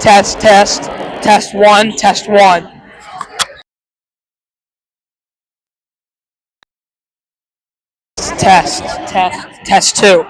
Test, test, test one, test one. Test, test, test two.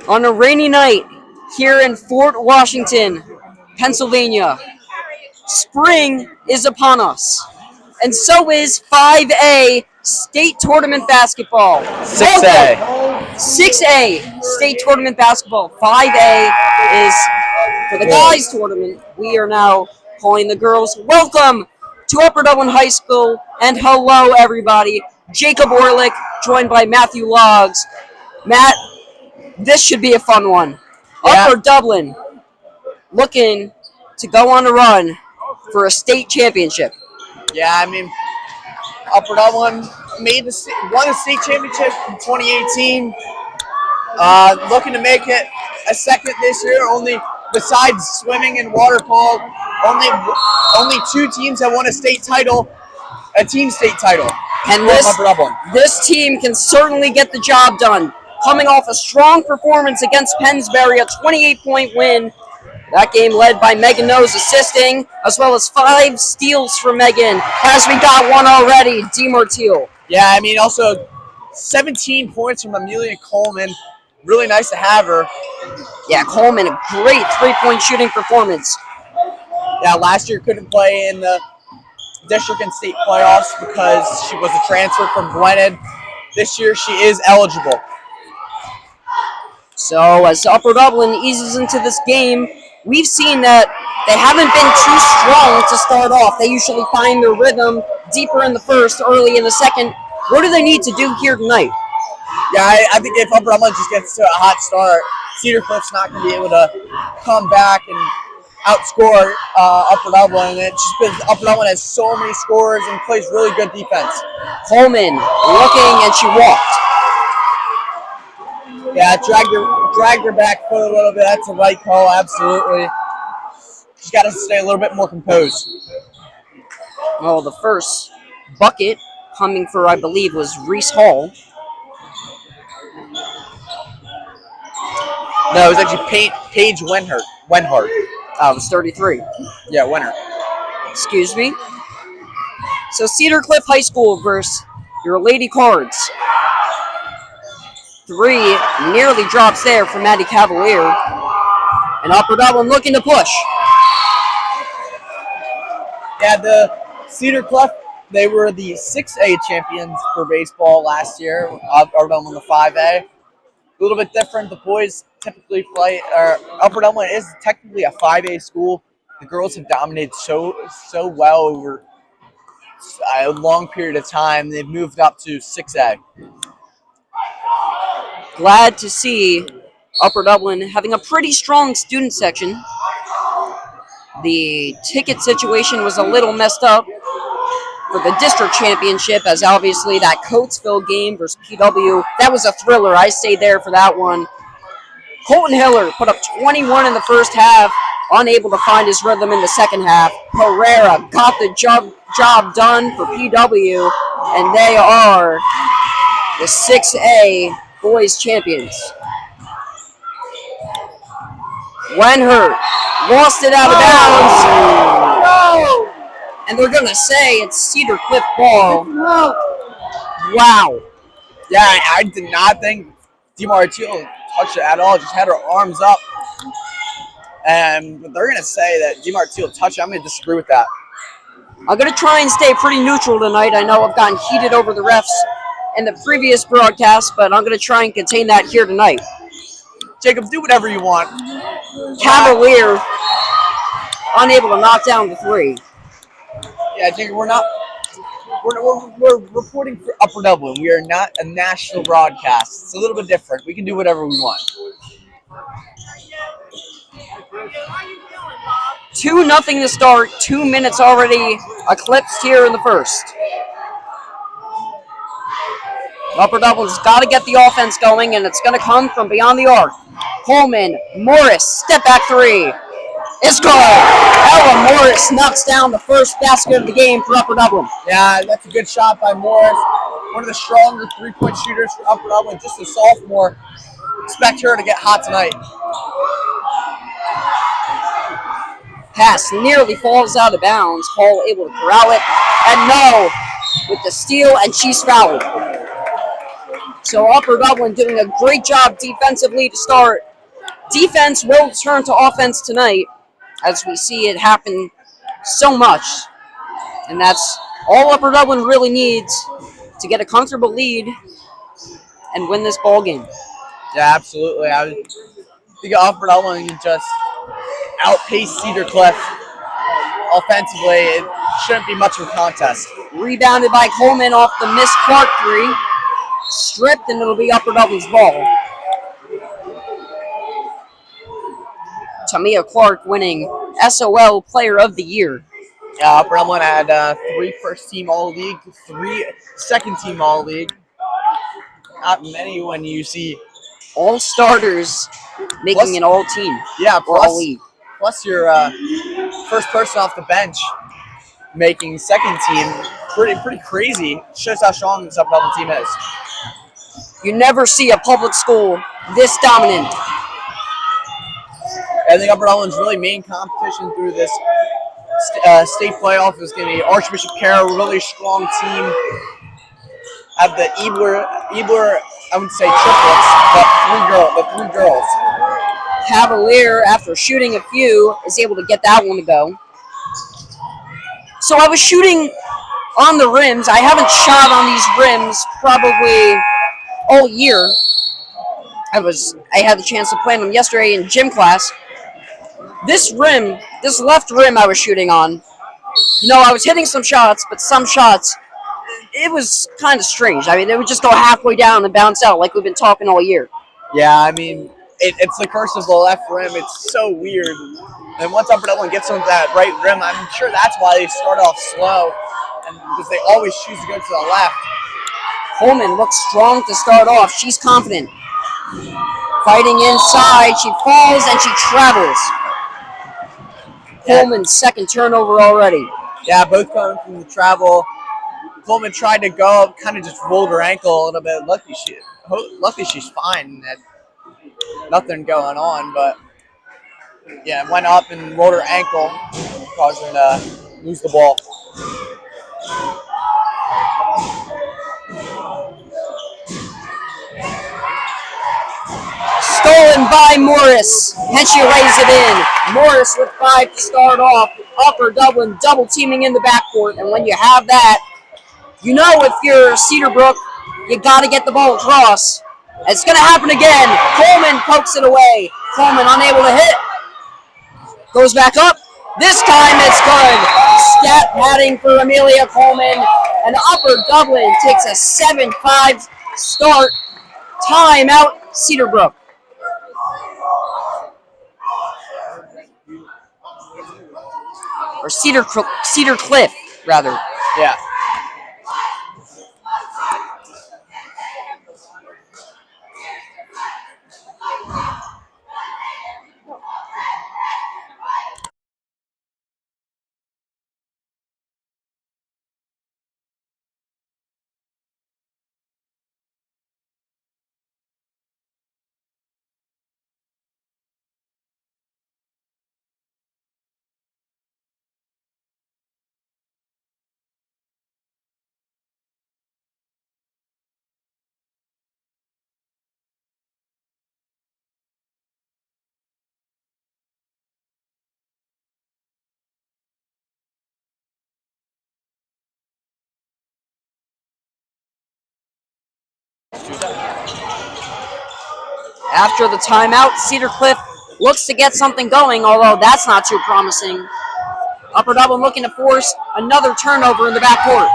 On a rainy night here in Fort Washington, Pennsylvania, spring is upon us, and so is 5A state tournament basketball. 6A. 6A state tournament basketball. 5A is for the guys tournament. We are now calling the girls. Welcome to Upper Dublin High School, and hello everybody. Jacob Orlick, joined by Matthew Logs. Matt, this should be a fun one. Yeah. Upper Dublin looking to go on a run for a state championship. Yeah, I mean, Upper Dublin won the state championship in 2018. Looking to make it a second this year. Only besides swimming and water polo, only 2 teams have won a state title, a team state title. And Upper Dublin. this team can certainly get the job done. Coming off a strong performance against Pennsbury, a 28-point win. That game led by Megan Nose assisting, as well as 5 steals for Megan, as we got one already, DeMartile. Yeah, I mean, also 17 points from Amelia Coleman. Really nice to have her. Yeah, Coleman, a great 3-point shooting performance. Yeah, last year couldn't play in the district and state playoffs because she was a transfer from Gwynedd. This year she is eligible. So as Upper Dublin eases into this game, we've seen that they haven't been too strong to start off. They usually find their rhythm deeper in the first, early in the second. What do they need to do here tonight? Yeah, I think if Upper Dublin just gets to a hot start, Cedar Cliff's not going to be able to come back and outscore Upper Dublin. It's just because Upper Dublin has so many scorers and plays really good defense. Coleman looking, and she walked. Yeah, dragged her back foot a little bit. That's the right call, absolutely. She's got to stay a little bit more composed. Well, the first bucket coming for, I believe, was Reese Hall. No, it was actually Paige Wenhart. It was 33. Yeah, Wenhart. Excuse me. So Cedar Cliff High School versus your Lady Cards. 3 nearly drops there for Maddie Cavalier. And Upper Dublin looking to push. Yeah, the Cedar Cliff, they were the 6A champions for baseball last year. Upper Dublin the 5A. A little bit different. The boys typically play. Upper Dublin is technically a 5A school. The girls have dominated so well over a long period of time. They've moved up to 6A. Glad to see Upper Dublin having a pretty strong student section. The ticket situation was a little messed up for the district championship, as obviously that Coatesville game versus PW, that was a thriller. I stayed there for that one. Colton Hiller put up 21 in the first half, unable to find his rhythm in the second half. Pereira got the job done for PW, and they are the 6A boys champions. Wenhart lost it out of bounds. No! And they're going to say it's Cedar Cliff ball. No. Wow. Yeah, I did not think DeMartile touched it at all. Just had her arms up. And they're going to say that DeMartile touched it. I'm going to disagree with that. I'm going to try and stay pretty neutral tonight. I know I've gotten heated over the refs in the previous broadcast, but I'm going to try and contain that here tonight. Jacob, do whatever you want. Cavalier unable to knock down the 3. Yeah, Jacob, we're reporting for Upper Dublin. We are not a national broadcast. It's a little bit different. We can do whatever we want. 2-0 to start. 2 minutes already eclipsed here in the first. Upper Dublin's got to get the offense going, and it's going to come from beyond the arc. Coleman, Morris, step back 3. It's good. Ella Morris knocks down the first basket of the game for Upper Dublin. Yeah, that's a good shot by Morris. One of the stronger 3-point shooters for Upper Dublin, just a sophomore. Expect her to get hot tonight. Pass nearly falls out of bounds. Hall able to corral it. And no, with the steal, and she's fouled. So Upper Dublin doing a great job defensively to start. Defense will turn to offense tonight, as we see it happen so much. And that's all Upper Dublin really needs to get a comfortable lead and win this ball game. Yeah, absolutely. I think Upper Dublin can just outpace Cedar Cliff offensively. It shouldn't be much of a contest. Rebounded by Coleman off the missed Clark three. Stripped, and it'll be Upper Dublin's ball. Tamia Clark winning SOL Player of the Year. Yeah, Upper Dublin had 3 first-team All-League, 3 second-team All-League. Not many when you see all starters making plus, an all-team. Yeah, or all-league. Plus your first person off the bench making second team. Pretty crazy. Shows how strong this Upper Dublin team is. You never see a public school this dominant. I think Upper Dublin's really main competition through this state playoff is going to be Archbishop Carroll, really strong team. Have the Ebler, I would say triplets, but three girls. Cavalier, after shooting a few, is able to get that one to go. So I was shooting on the rims. I haven't shot on these rims probably all year. I had the chance to play them yesterday in gym class. This left rim I was shooting on, I was hitting some shots, but some shots, it was kind of strange. I mean, they would just go halfway down and bounce out like we've been talking all year. Yeah, I mean, it's the curse of the left rim. It's so weird. And once Upper Dublin gets on that right rim, I'm sure that's why they start off slow, and because they always choose to go to the left. Coleman looks strong to start off. She's confident. Fighting inside, she falls and she travels. Coleman's second turnover already. Yeah, both coming from the travel. Coleman tried to go up, kind of just rolled her ankle a little bit. Luckily she's fine. Nothing going on, but yeah, went up and rolled her ankle, causing her to lose the ball. Stolen by Morris, and she lays it in. Morris with 5 to start off. Upper Dublin double teaming in the backcourt, and when you have that, if you're Cedarbrook, you got to get the ball across. It's going to happen again. Coleman pokes it away. Coleman unable to hit. Goes back up. This time it's good. Stat padding for Amelia Coleman, and Upper Dublin takes a 7-5 start. Timeout, Cedarbrook. Or Cedar Cliff, rather. Yeah. After the timeout, Cedar Cliff looks to get something going, although that's not too promising. Upper Dublin looking to force another turnover in the backcourt.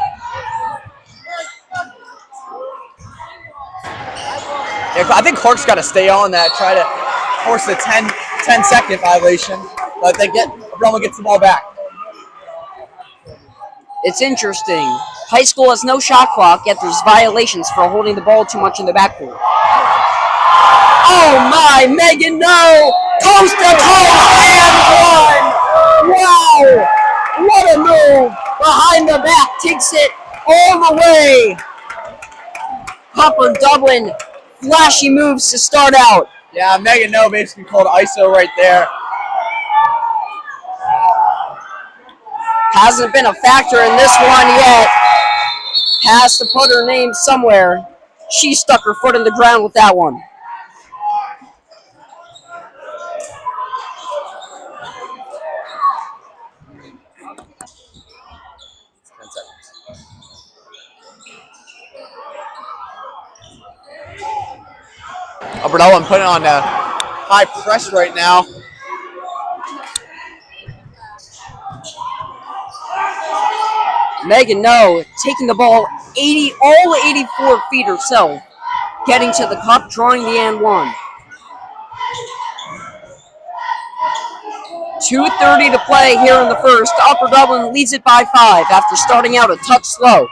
Yeah, I think Clark's got to stay on that, try to force the 10-second violation, but Upper Dublin gets the ball back. It's interesting. High school has no shot clock, yet there's violations for holding the ball too much in the backcourt. Oh my, Megan, no! Coast to coast and one! Wow! What a move! Behind the back, takes it all the way. Upper Dublin, flashy moves to start out. Yeah, Megan No basically called ISO right there. Hasn't been a factor in this one yet. Has to put her name somewhere. She stuck her foot in the ground with that one. Upper Ellen putting on high press right now. Megan No taking the ball all 84 feet herself, getting to the cup, drawing the and one. 2:30 to play here in the first. Upper Dublin leads it by 5 after starting out a touch slow.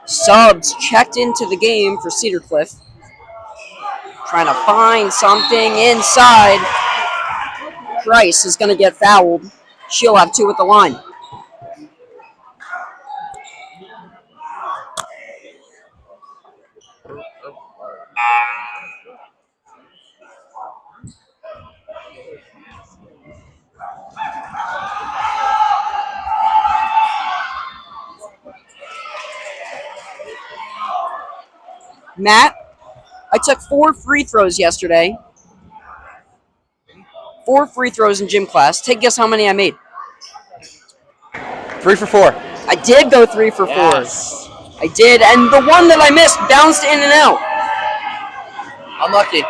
Subs checked into the game for Cedar Cliff. Trying to find something inside. Price is going to get fouled. She'll have 2 at the line. Matt, I took 4 free throws yesterday. 4 free throws in gym class. Take a guess how many I made. 3 for 4. I did go 3 for 4. Yes. I did, and the one that I missed bounced in and out. Unlucky.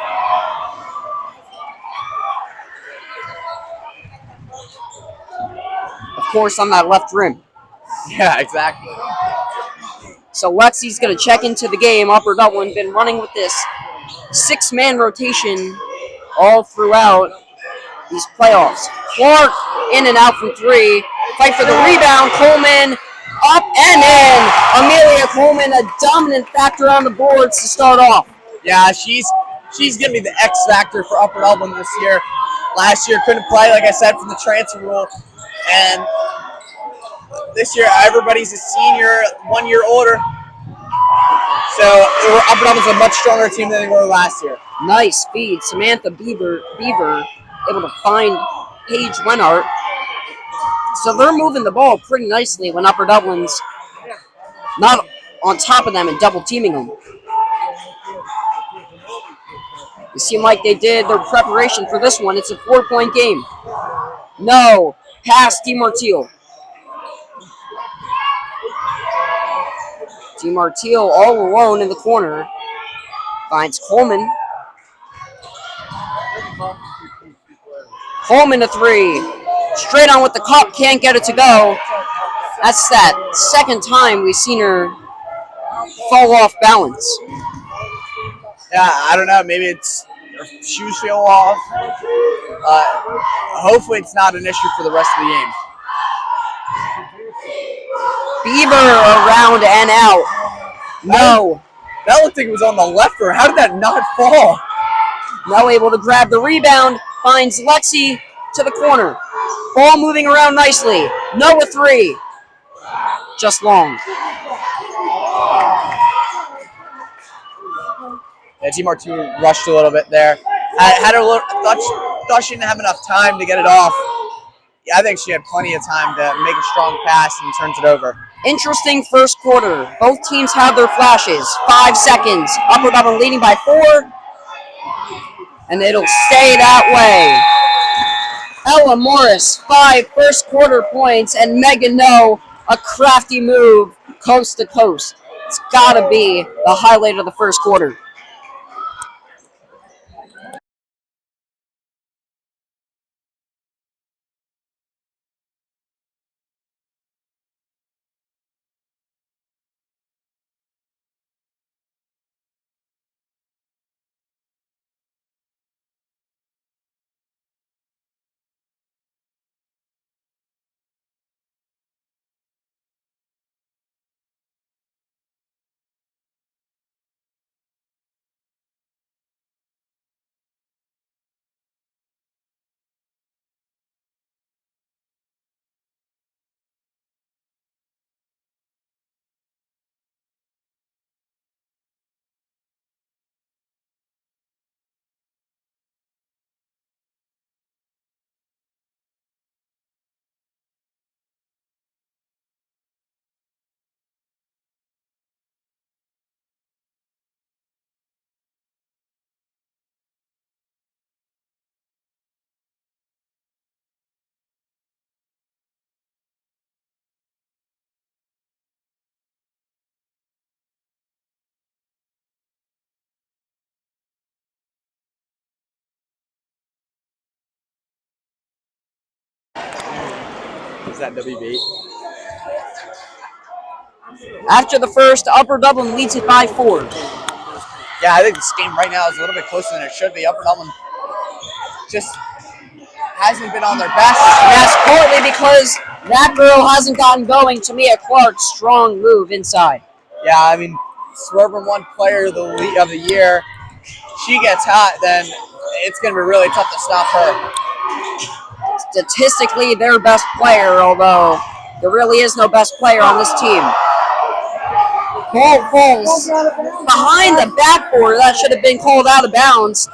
Of course, on that left rim. Yeah, exactly. So Lexi's going to check into the game. Upper Dublin been running with this 6-man rotation all throughout these playoffs. Clark in and out from 3. Fight for the rebound. Coleman up and in. Amelia Coleman, a dominant factor on the boards to start off. Yeah, she's going to be the X factor for Upper Dublin this year. Last year couldn't play, like I said, from the transfer rule. And this year, everybody's a senior, 1 year older. So Upper Dublin's a much stronger team than they were last year. Nice feed. Samantha Beaver able to find Paige Wenhart. So they're moving the ball pretty nicely when Upper Dublin's not on top of them and double teaming them. It seemed like they did their preparation for this one. It's a 4-point game. No. Pass DiMartile. DiMartile all alone in the corner. Finds Coleman. Coleman to 3. Straight on with the cup. Can't get it to go. That's that second time we've seen her fall off balance. Yeah, I don't know. Maybe it's her shoes feel off. Hopefully it's not an issue for the rest of the game. Beaver around and out. No. That looked like it was on the left for her. How did that not fall? Now able to grab the rebound. Finds Lexi to the corner. Ball moving around nicely. Noah 3. Just long. Yeah, DiMartile rushed a little bit there. Thought she didn't have enough time to get it off. Yeah, I think she had plenty of time to make a strong pass and turns it over. Interesting first quarter. Both teams have their flashes. 5 seconds. Upper Dublin leading by 4. And it'll stay that way. Ella Morris, 5 first quarter points. And Megan No, a crafty move coast to coast. It's got to be the highlight of the first quarter. 100% WB. After the first, Upper Dublin leads it by 4. Yeah, I think this game right now is a little bit closer than it should be. Upper Dublin just hasn't been on their best. Yes, partly because that girl hasn't gotten going. Tamia Clark, strong move inside. Yeah, I mean, Suburban won player of the year. She gets hot, then it's going to be really tough to stop her. Statistically, their best player, although there really is no best player on this team. Ball falls behind the backboard. That should have been called out of bounds.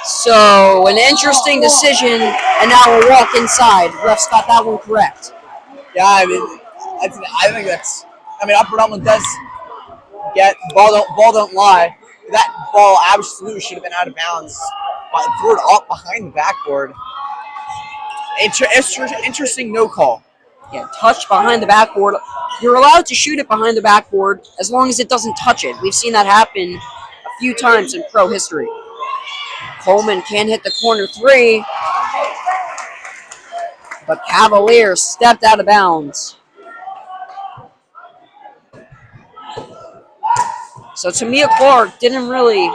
So, an interesting decision, and now a walk inside. Refs got that one correct. Yeah, I mean, I think that's. I mean, Upper Dublin does get ball don't lie. That ball absolutely should have been out of bounds. But threw it up behind the backboard. Interesting no call. Yeah, touch behind the backboard. You're allowed to shoot it behind the backboard as long as it doesn't touch it. We've seen that happen a few times in pro history. Coleman can't hit the corner 3, but Cavalier stepped out of bounds. So Tamia Clark didn't really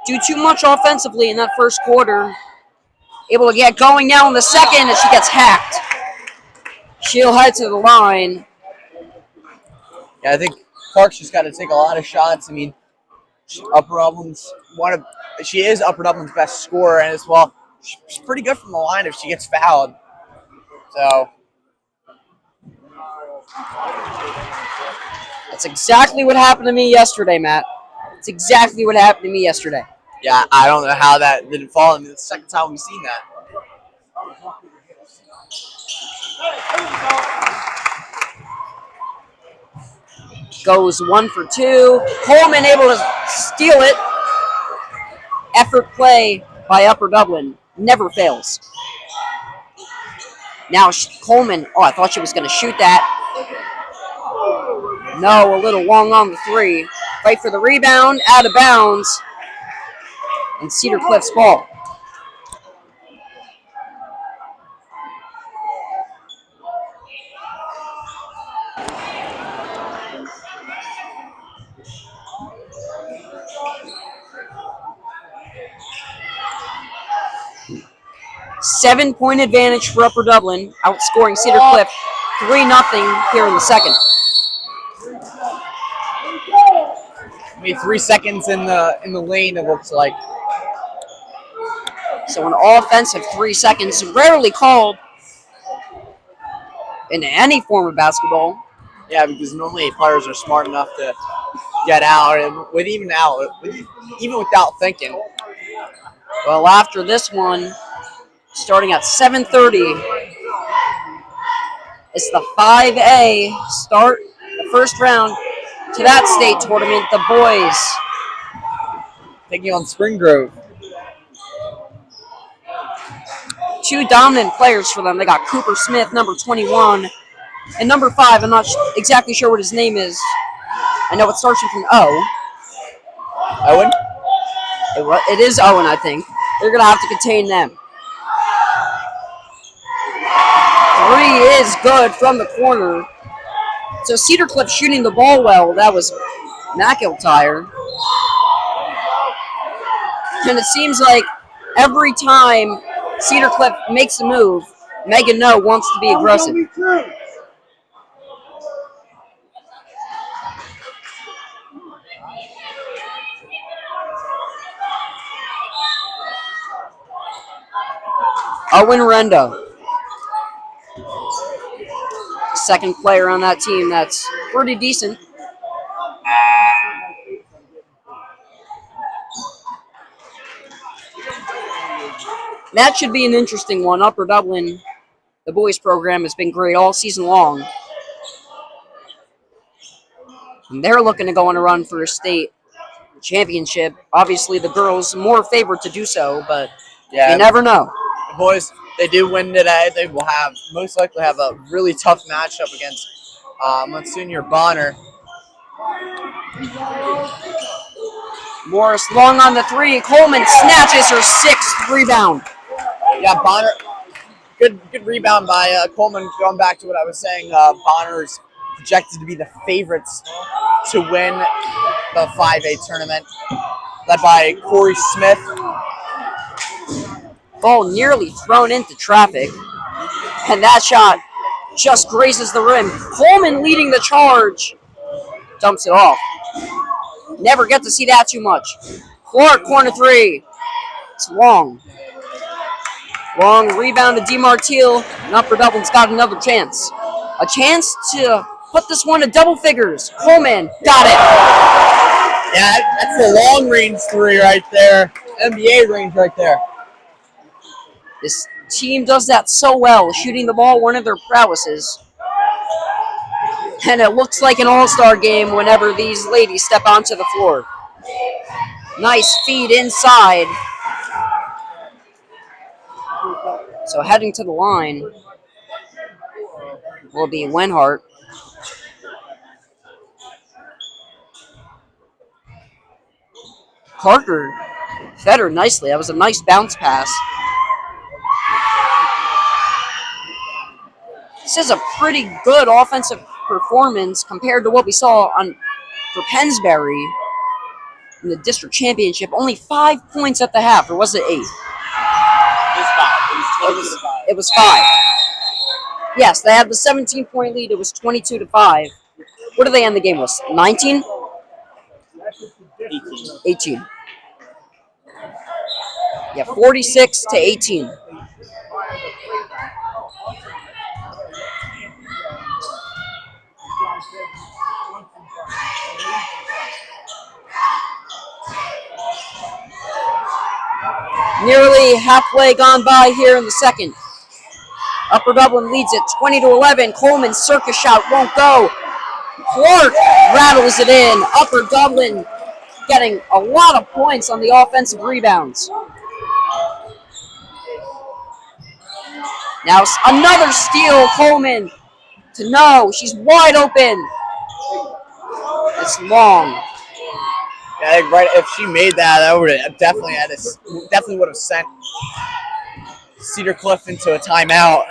do too much offensively in that first quarter. Able to get going now in the second, and she gets hacked. She'll head to the line. Yeah, I think Clark's just got to take a lot of shots. I mean, Upper Dublin's she is Upper Dublin's best scorer, and as well, she's pretty good from the line if she gets fouled. So that's exactly what happened to me yesterday, Matt. It's exactly what happened to me yesterday. yeah, I don't know how that didn't fall. I mean, it's the second time we've seen that. Goes 1 for 2. Coleman able to steal it. Effort play by Upper Dublin. Never fails. Now Coleman, I thought she was going to shoot that. No, a little long on the 3. Fight for the rebound, out of bounds. And Cedar Cliff's ball. Seven-point advantage for Upper Dublin, outscoring Cedar Cliff 3-0 here in the second. I mean, 3 seconds in the lane, it looks like. So an offensive 3 seconds, rarely called in any form of basketball. Yeah, because normally players are smart enough to get out, and even without thinking. Well, after this one, starting at 7:30, it's the 5A start, the first round to that state tournament. The boys taking on Spring Grove. 2 dominant players for them. They got Cooper Smith, number 21, and number 5. I'm not exactly sure what his name is. I know it starts with an O. Owen? It is Owen, I think. They're going to have to contain them. 3 is good from the corner. So Cedar Cliff shooting the ball well. That was McIntyre. And it seems like every time Cedar Cliff makes a move, Megan No wants to be aggressive. Owen Renda. Second player on that team that's pretty decent. That should be an interesting one. Upper Dublin, the boys program, has been great all season long. And they're looking to go on a run for a state championship. Obviously, the girls more favored to do so, but you never know. The boys, they do win today. They will most likely have a really tough matchup against Monsignor Bonner. Morris long on the 3. Coleman snatches her 6th rebound. Yeah, Good rebound by Coleman. Going back to what I was saying, Bonner's projected to be the favorites to win the 5A tournament, led by Corey Smith. Ball nearly thrown into traffic, and that shot just grazes the rim. Coleman leading the charge. Dumps it off. Never get to see that too much. Clark, corner three. It's long. Long rebound to DeMartile, and Upper Dublin's got another chance. A chance to put this one to double figures. Coleman got it. Yeah, that's the long range three right there. NBA range right there. This team does that so well, shooting the ball one of their prowesses. And it looks like an all-star game whenever these ladies step onto the floor. Nice feed inside. So heading to the line will be Wenhart. Parker fed her nicely. That was a nice bounce pass. This is a pretty good offensive performance compared to what we saw for Pennsbury in the district championship. Only 5 points at the half, or was it 8? It was 5. It was 5. Yes, they had the 17-point lead. It was 22-5. What did they end the game with? 19? 18. Yeah, 46-18. Nearly halfway gone by here in the second. Upper Dublin leads it 20-11. Coleman's circus shot won't go. Clark rattles it in. Upper Dublin getting a lot of points on the offensive rebounds. Now another steal. Coleman to no. She's wide open. It's long. Yeah, right. If she made that, that would have definitely would have sent Cedar Cliff into a timeout.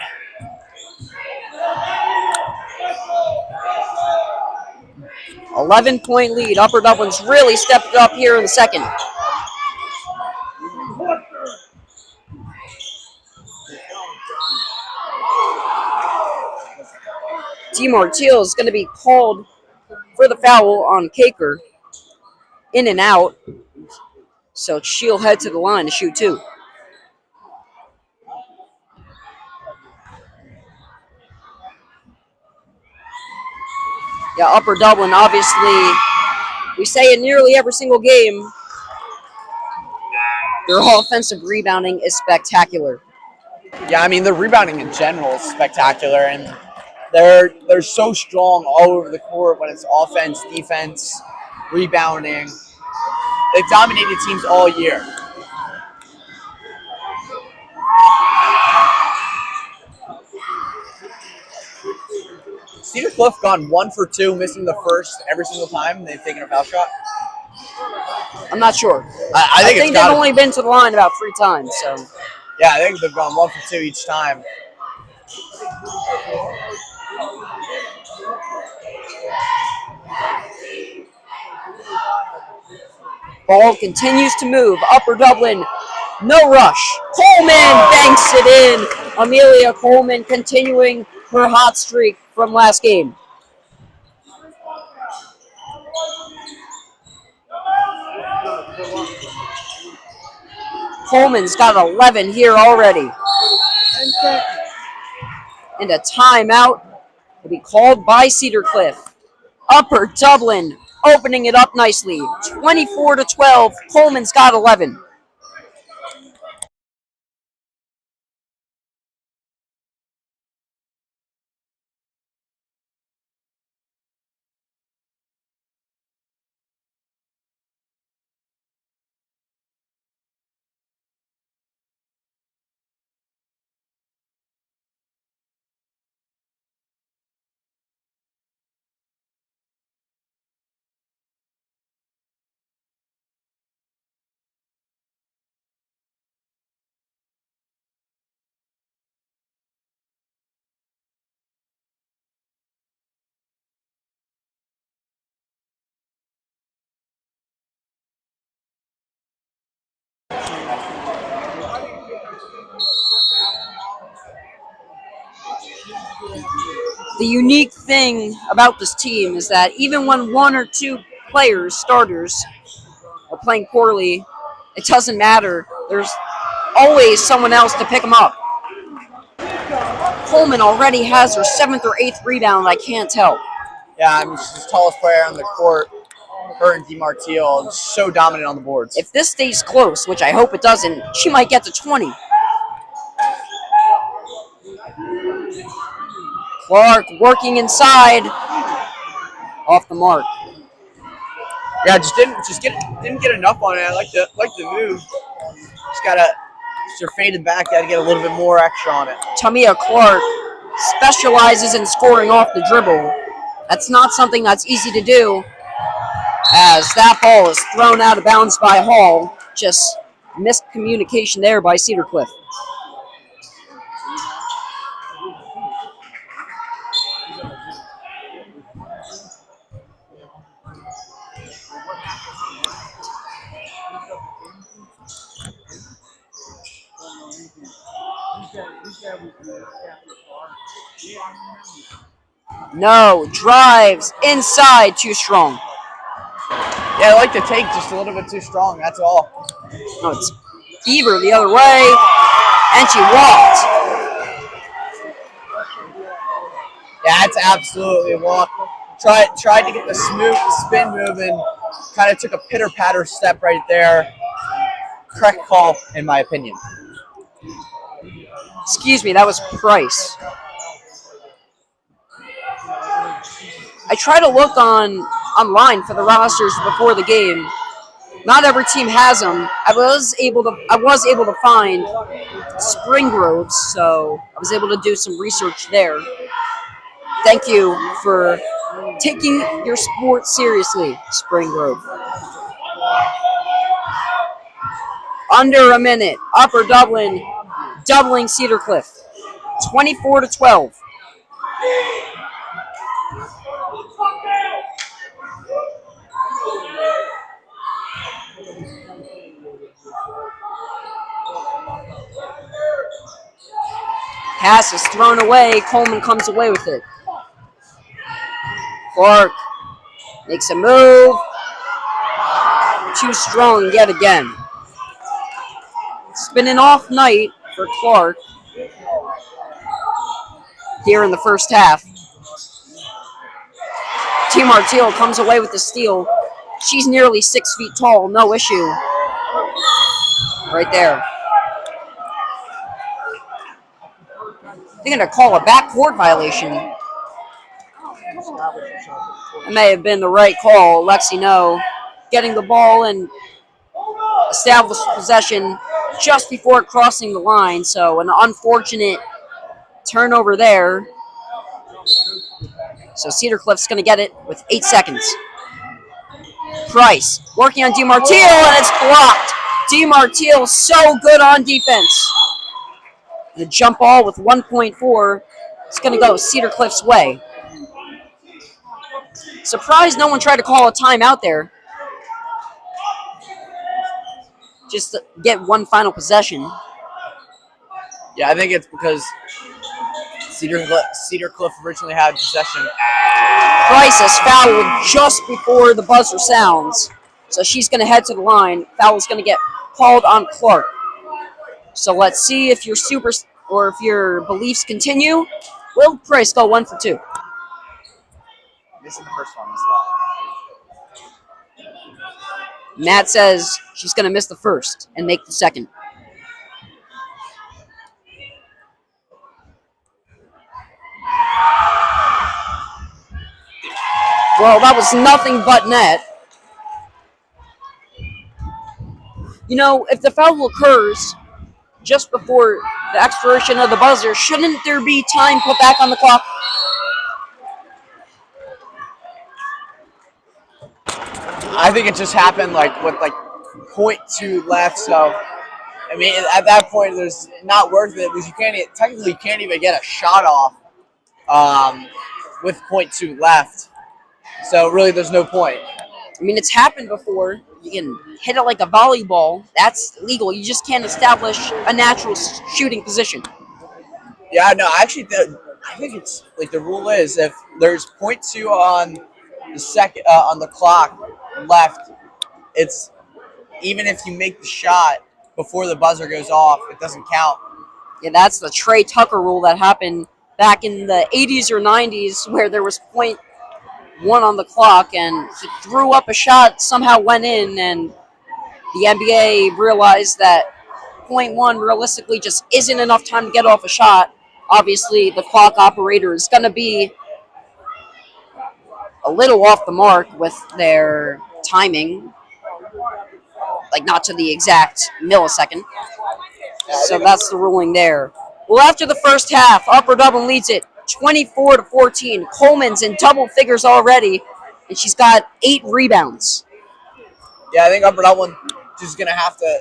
$11-point lead. Upper Dublin's really stepped up here in the second. DeMartile is going to be called for the foul on Caker. In and out. So she'll head to the line to shoot 2. Yeah, Upper Dublin, obviously, we say it nearly every single game, their offensive rebounding is spectacular. Yeah, I mean, the rebounding in general is spectacular, and they're so strong all over the court when it's offense, defense, rebounding. They've dominated teams all year. Cedar Cliff gone 1 for 2, missing the first every single time they've taken a foul shot. I'm not sure. I think they've only been to the line about 3 times. So yeah, I think they've gone 1 for 2 each time. ball continues to move. Upper Dublin, no rush. Coleman banks it in. Amelia Coleman continuing her hot streak from last game. Coleman's got 11 here already. And a timeout will be called by Cedar Cliff. Upper Dublin opening it up nicely. 24-12. Coleman's got 11. The unique thing about this team is that even when one or two players, starters, are playing poorly, it doesn't matter. There's always someone else to pick them up. Coleman already has her 7th or 8th rebound. I can't tell. Yeah, I mean, she's the tallest player on the court. Her and DiMartino, so dominant on the boards. If this stays close, which I hope it doesn't, she might get to 20. Clark working inside, off the mark. Yeah, didn't get enough on it. I like the move. Just faded back. Got to get a little bit more extra on it. Tamia Clark specializes in scoring off the dribble. That's not something that's easy to do, as that ball is thrown out of bounds by Hall. Just missed communication there by Cedar Cliff. No, drives inside, too strong. Yeah, I like to take just a little bit too strong, that's all. No, it's Beaver the other way, and she walked. Yeah, it's absolutely a walk. Tried to get the smooth spin move and kind of took a pitter-patter step right there. Correct call, in my opinion. Excuse me, that was Price. I try to look online for the rosters before the game. Not every team has them. I was able to find Spring Groves, so I was able to do some research there. Thank you for taking your sport seriously, Spring Grove. Under a minute, Upper Dublin doubling Cedar Cliff, 24-12. Pass is thrown away. Coleman comes away with it. Clark makes a move. Too strong yet again. It's been an off night for Clark here in the first half. DiMartino comes away with the steal. She's nearly 6 feet tall. No issue. Right there. They're going to call a backcourt violation. It may have been the right call. Lexi No getting the ball and established possession just before crossing the line. So an unfortunate turnover there. So Cedar Cliff's going to get it with 8 seconds. Price working on DiMartino, and it's blocked. DiMartino so good on defense. The jump ball with 1.4 is going to go Cedar Cliff's way. Surprised no one tried to call a timeout there. Just to get one final possession. Yeah, I think it's because Cedar Cliff originally had possession. Price is fouled just before the buzzer sounds. So she's going to head to the line. Foul is going to get called on Clark. So let's see if your beliefs continue. Will Price go 1 for 2? Missing the first one. Matt says she's going to miss the first and make the second. Well, that was nothing but net. You know, if the foul occurs just before the expiration of the buzzer, shouldn't there be time put back on the clock? I think it just happened with 0.2 left. So, I mean, at that point, there's not worth it because you can't even get a shot off with 0.2 left. So really, there's no point. I mean, it's happened before. You can hit it like a volleyball. That's legal. You just can't establish a natural shooting position. Yeah, no, I I think it's like the rule is if there's .2 on the second on the clock left, it's even if you make the shot before the buzzer goes off, it doesn't count. Yeah, that's the Trey Tucker rule that happened back in the 80s or 90s where there was .1 on the clock and he threw up a shot, somehow went in, and the NBA realized that .1 realistically just isn't enough time to get off a shot. Obviously, the clock operator is going to be a little off the mark with their timing, like not to the exact millisecond. So that's the ruling there. Well, after the first half, Upper Dublin leads it 24-14. Coleman's in double figures already, and she's got 8 rebounds. Yeah, I think Upper Dublin just gonna have to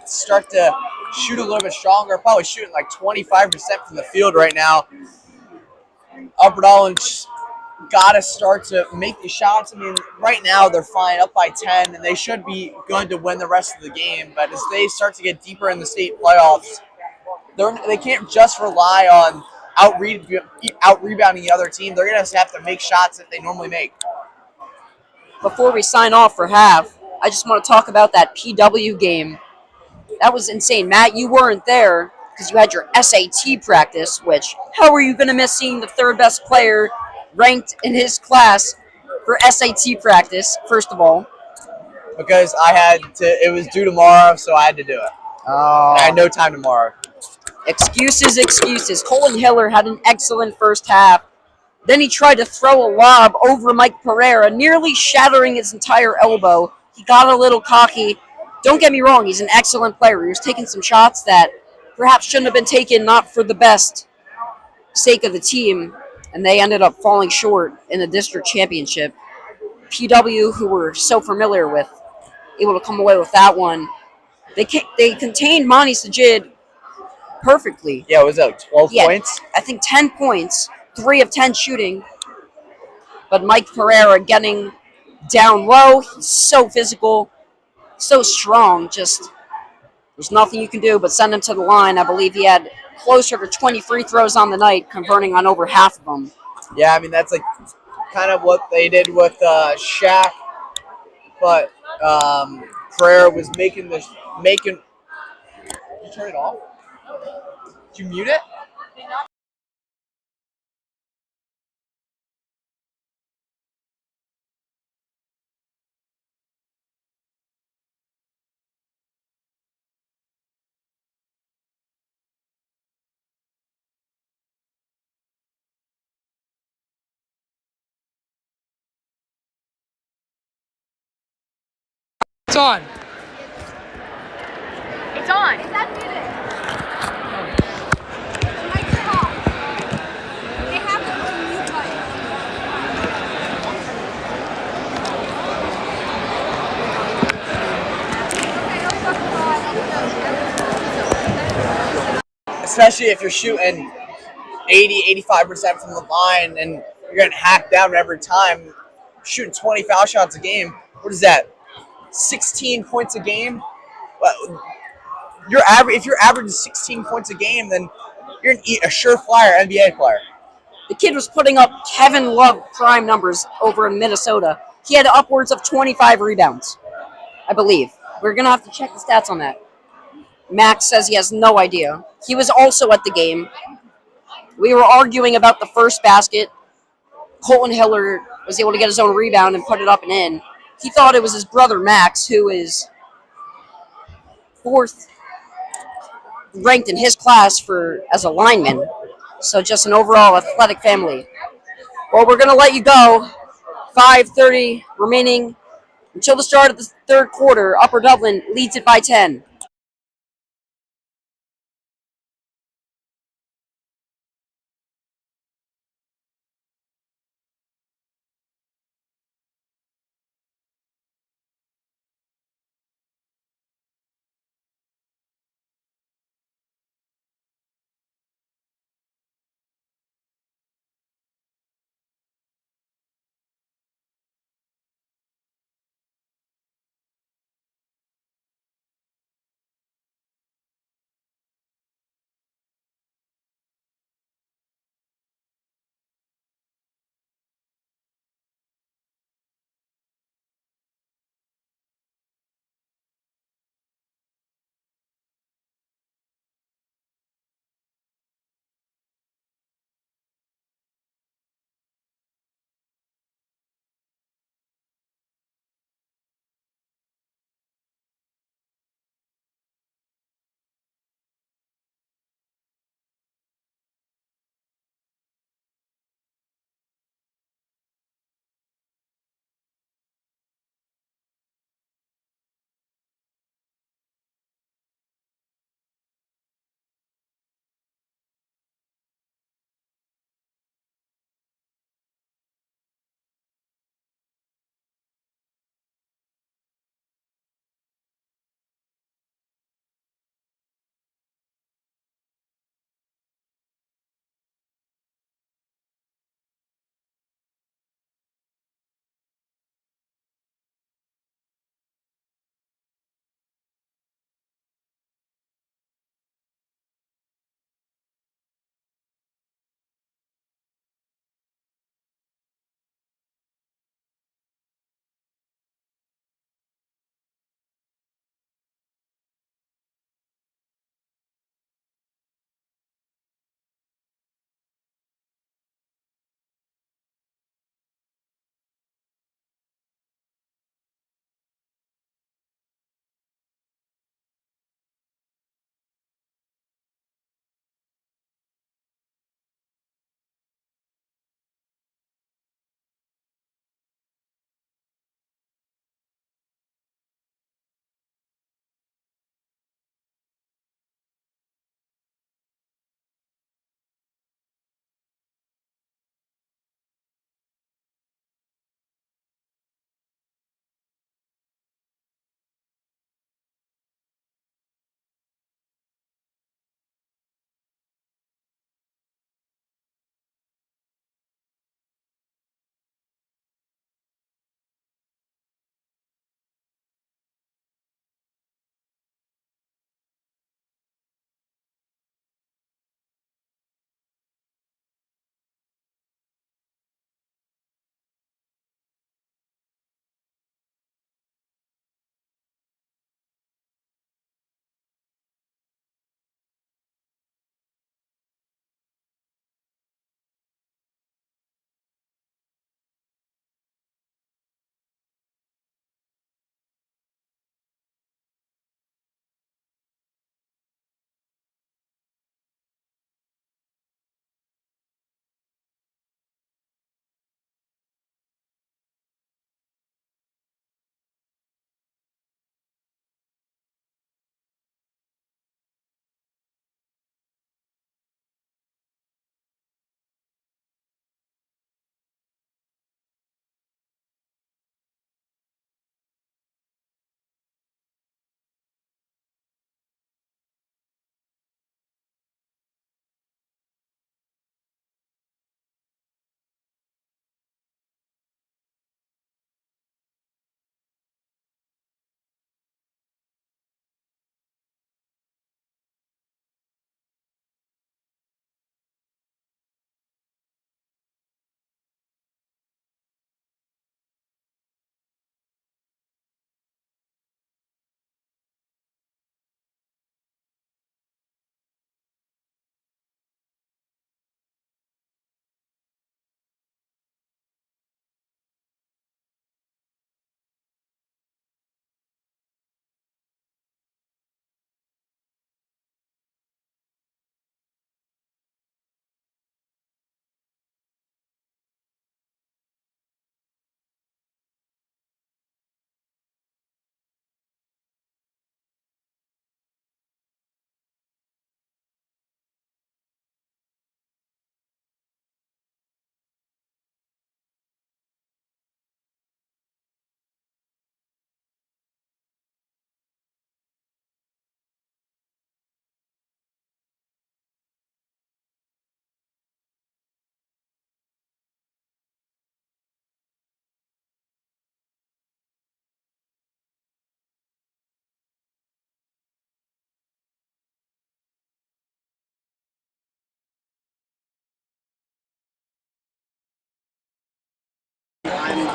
start to shoot a little bit stronger. Probably shooting like 25% from the field right now. Upper Dublin's got to start to make the shots. I mean, right now they're flying up by 10, and they should be good to win the rest of the game. But as they start to get deeper in the state playoffs, they can't just rely on out rebounding the other team. They're going to have to make shots that they normally make. Before we sign off for half, I just want to talk about that PW game. That was insane. Matt, you weren't there because you had your SAT practice, which, how are you going to miss seeing the third best player ranked in his class for SAT practice, first of all? Because it was due tomorrow, so I had to do it. I had no time tomorrow. Excuses. Colin Hiller had an excellent first half. Then he tried to throw a lob over Mike Pereira, nearly shattering his entire elbow. He got a little cocky. Don't get me wrong, he's an excellent player. He was taking some shots that perhaps shouldn't have been taken, not for the best sake of the team, and they ended up falling short in the district championship. PW, who we're so familiar with, able to come away with that one. They contained Monty Sajid perfectly. Yeah, was that like 12 points? I think 10 points, 3 of 10 shooting. But Mike Pereira getting down low, he's so physical, so strong, just there's nothing you can do but send him to the line. I believe he had closer to 20 free throws on the night, converting on over half of them. Yeah, I mean, that's like kind of what they did with Shaq, but Pereira was making. Did you turn it off? Did you mute it? It's on. It's on. Is that muted? The mics are off. They have the mute button. Especially if you're shooting 85% from the line and you're getting hacked down every time, shooting 20 foul shots a game. What is that? 16 points a game? Well, if you're averaging 16 points a game, then you're a surefire NBA player. The kid was putting up Kevin Love prime numbers over in Minnesota. He had upwards of 25 rebounds, I believe. We're going to have to check the stats on that. Max says he has no idea. He was also at the game. We were arguing about the first basket. Colton Hiller was able to get his own rebound and put it up and in. He thought it was his brother Max, who is 4th ranked in his class as a lineman. So just an overall athletic family. Well, we're going to let you go. 5:30 remaining until the start of the third quarter. Upper Dublin leads it by 10.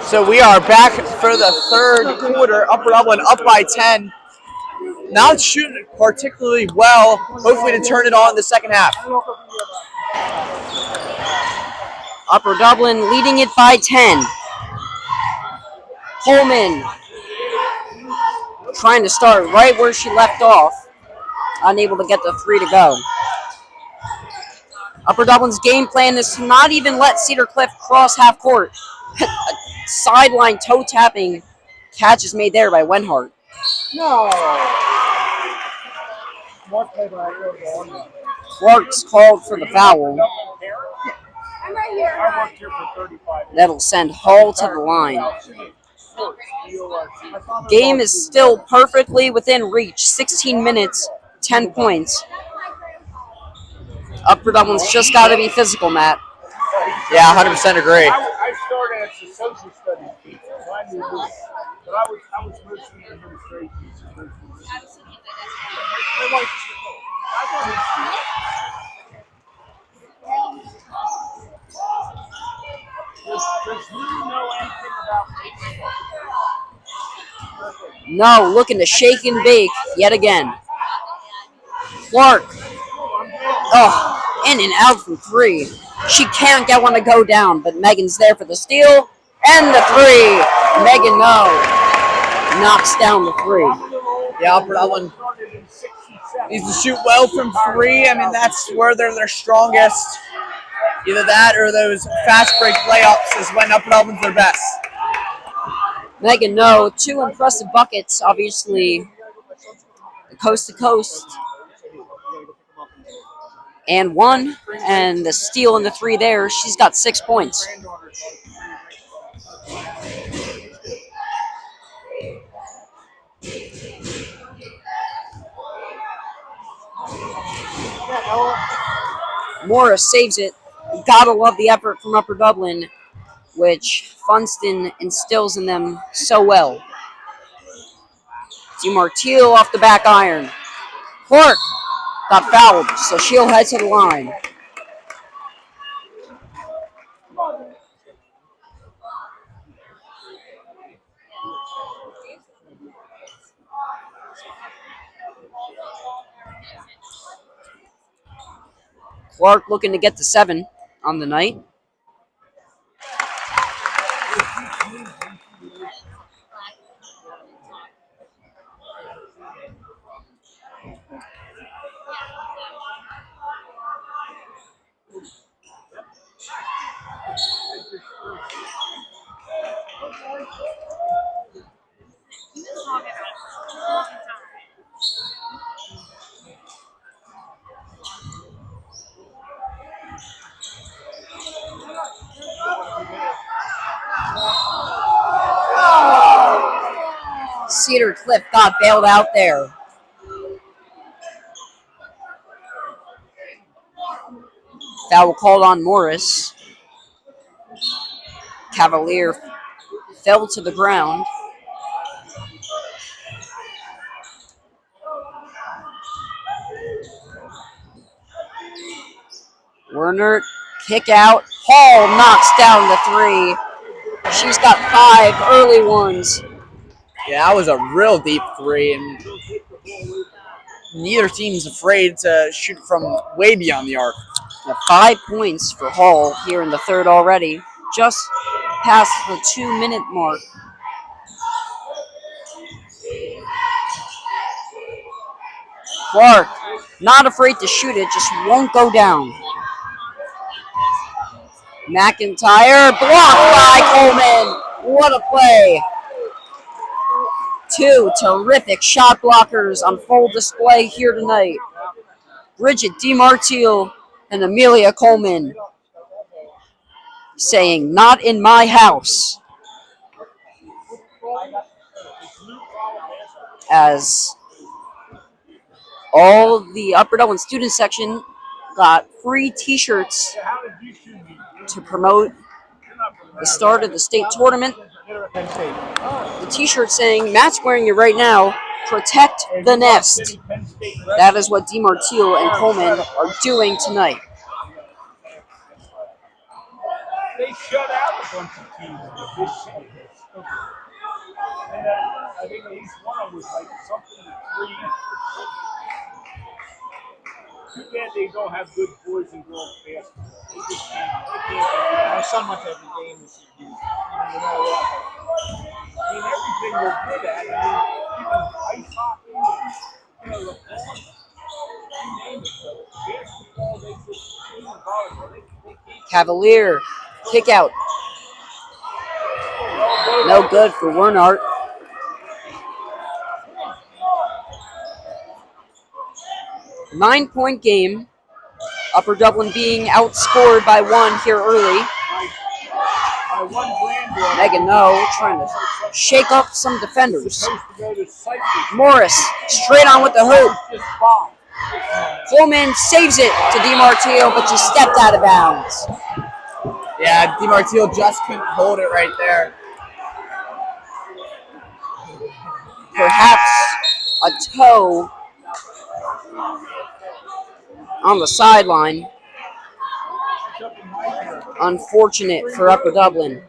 So we are back for the third quarter. Upper Dublin up by 10. Not shooting particularly well. Hopefully to turn it on in the second half. Upper Dublin leading it by 10. Coleman trying to start right where she left off. Unable to get the three to go. Upper Dublin's game plan is to not even let Cedar Cliff cross half court. A sideline toe tapping catch is made there by Wenhart. No. Clark's called for the foul. I'm right here. I worked here for 35 years. That'll send Hall to the line. Game is still perfectly within reach. 16 minutes, 10 points. Upper Dublin's just got to be physical, Matt. Yeah, 100% agree. I started as a social studies teacher, so I knew this. But I was mostly in administration. Does you know anything about baseball? No, looking to shake and bake yet again. Clark. Oh, in and out from three. She can't get one to go down, but Megan's there for the steal and the three. Megan, no. Knocks down the three. Yeah, Upper Dublin needs to shoot well from three. I mean, that's where they're their strongest. Either that or those fast break layups is when Upper Dublin's their best. Megan, no. Two impressive buckets, obviously. Coast to coast. And one, and the steal and the three there. She's got 6 points. Morris saves it. Gotta love the effort from Upper Dublin, which Funston instills in them so well. DeMartile off the back iron. Clark got fouled, so she'll head to the line. Clark looking to get to 7 on the night. Cedar Cliff got bailed out there. Foul called on Morris. Cavalier fell to the ground. Werner, kick out. Hall knocks down the 3. She's got 5 early ones. Yeah, that was a real deep 3, and neither team's afraid to shoot from way beyond the arc. 5 points for Hall here in the third already, just past the 2-minute mark. Clark, not afraid to shoot it, just won't go down. McIntyre, blocked by Coleman. What a play. 2 terrific shot blockers on full display here tonight. Bridget DeMartile and Amelia Coleman saying, "Not in my house." As all the Upper Dublin student section got free t-shirts to promote the start of the state tournament. The t-shirt saying, Matt's wearing it right now, "Protect the nest." That is what DeMartile and Coleman are doing tonight. they shut out a bunch of teams this season. And I think at least one of them was like something to 3. Too bad they don't have good boys and girls basketball. They just can't. My son went to every game this year. You know what? I mean, everything they're good at. I mean, even ice hockey, lacrosse, you name it. So basketball, they just even volleyball, they can't. Cavalier kick out. No good for Wernart. Nine-point game. Upper Dublin being outscored by 1 here early. My one granddaughter Megan No trying to shake up some defenders. supposed to go to Cyprus. Morris straight on with the hoop. Just 5. Coleman saves it to DiMartino, but she stepped out of bounds. Yeah, DiMartino just couldn't hold it right there. Perhaps a toe on the sideline. Unfortunate for Upper Dublin.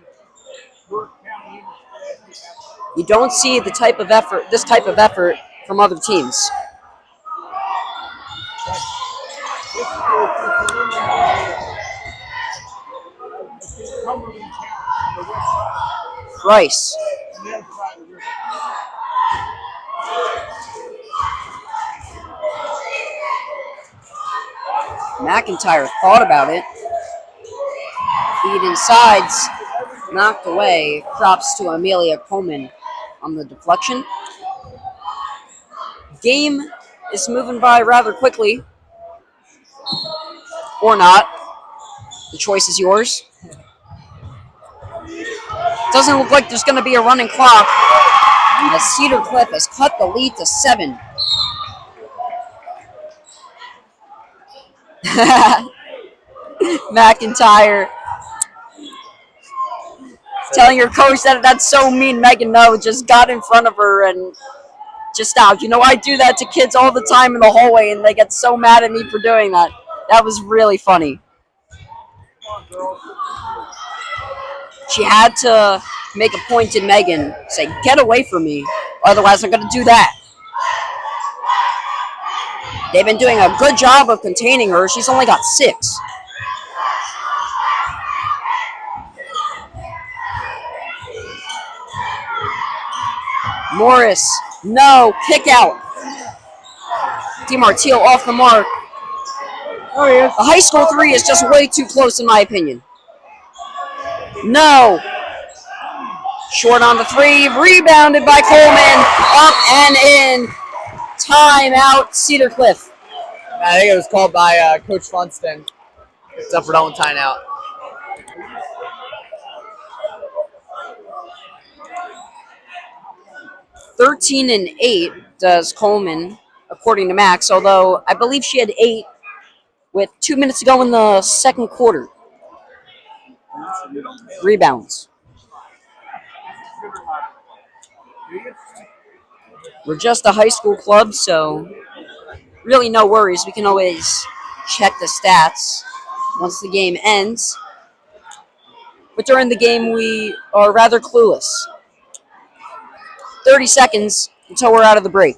You don't see this type of effort from other teams. Price. McIntyre thought about it. Feed insides, knocked away. Props to Amelia Coleman on the deflection. Game is moving by rather quickly. Or not. The choice is yours. Doesn't look like there's going to be a running clock. As Cedar Cliff has cut the lead to 7. McIntyre telling your coach that that's so mean. Megan No just got in front of her and just out. You know, I do that to kids all the time in the hallway, and they get so mad at me for doing that. That was really funny. She had to make a point to Megan, say, get away from me, otherwise I'm going to do that. They've been doing a good job of containing her. She's only got 6. Morris, no, kick out. DiMartino off the mark. Oh, yes. The high school 3 is just way too close in my opinion. No. Short on the 3, rebounded by Coleman, up and in. Timeout, Cedar Cliff. I think it was called by Coach Funston. It's up for Dublin timeout. Thirteen and 8 does Coleman, according to Max, although I believe she had 8 with 2 minutes to go in the second quarter. Rebounds. We're just a high school club, so really no worries. We can always check the stats once the game ends. But during the game, we are rather clueless. 30 seconds until we're out of the break.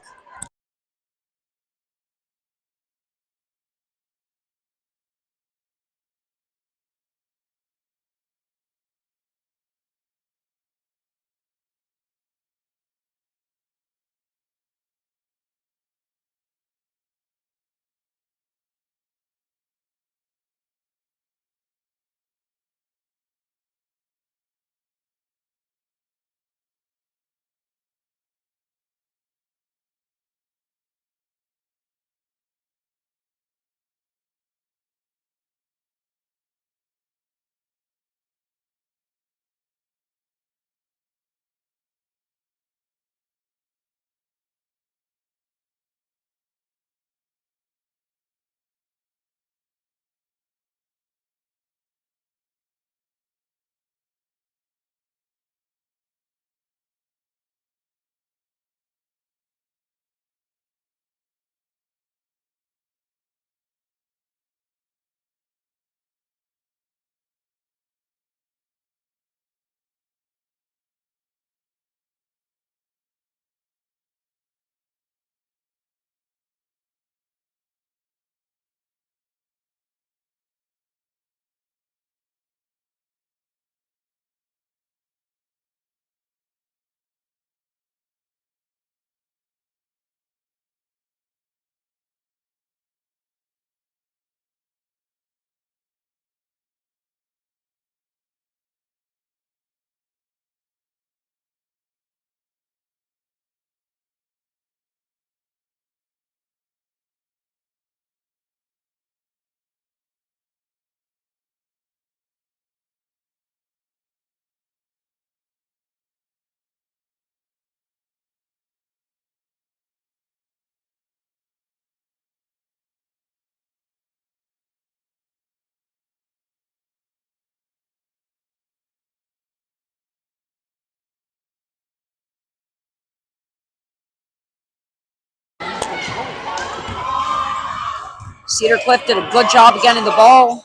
Cedar Cliff did a good job of getting the ball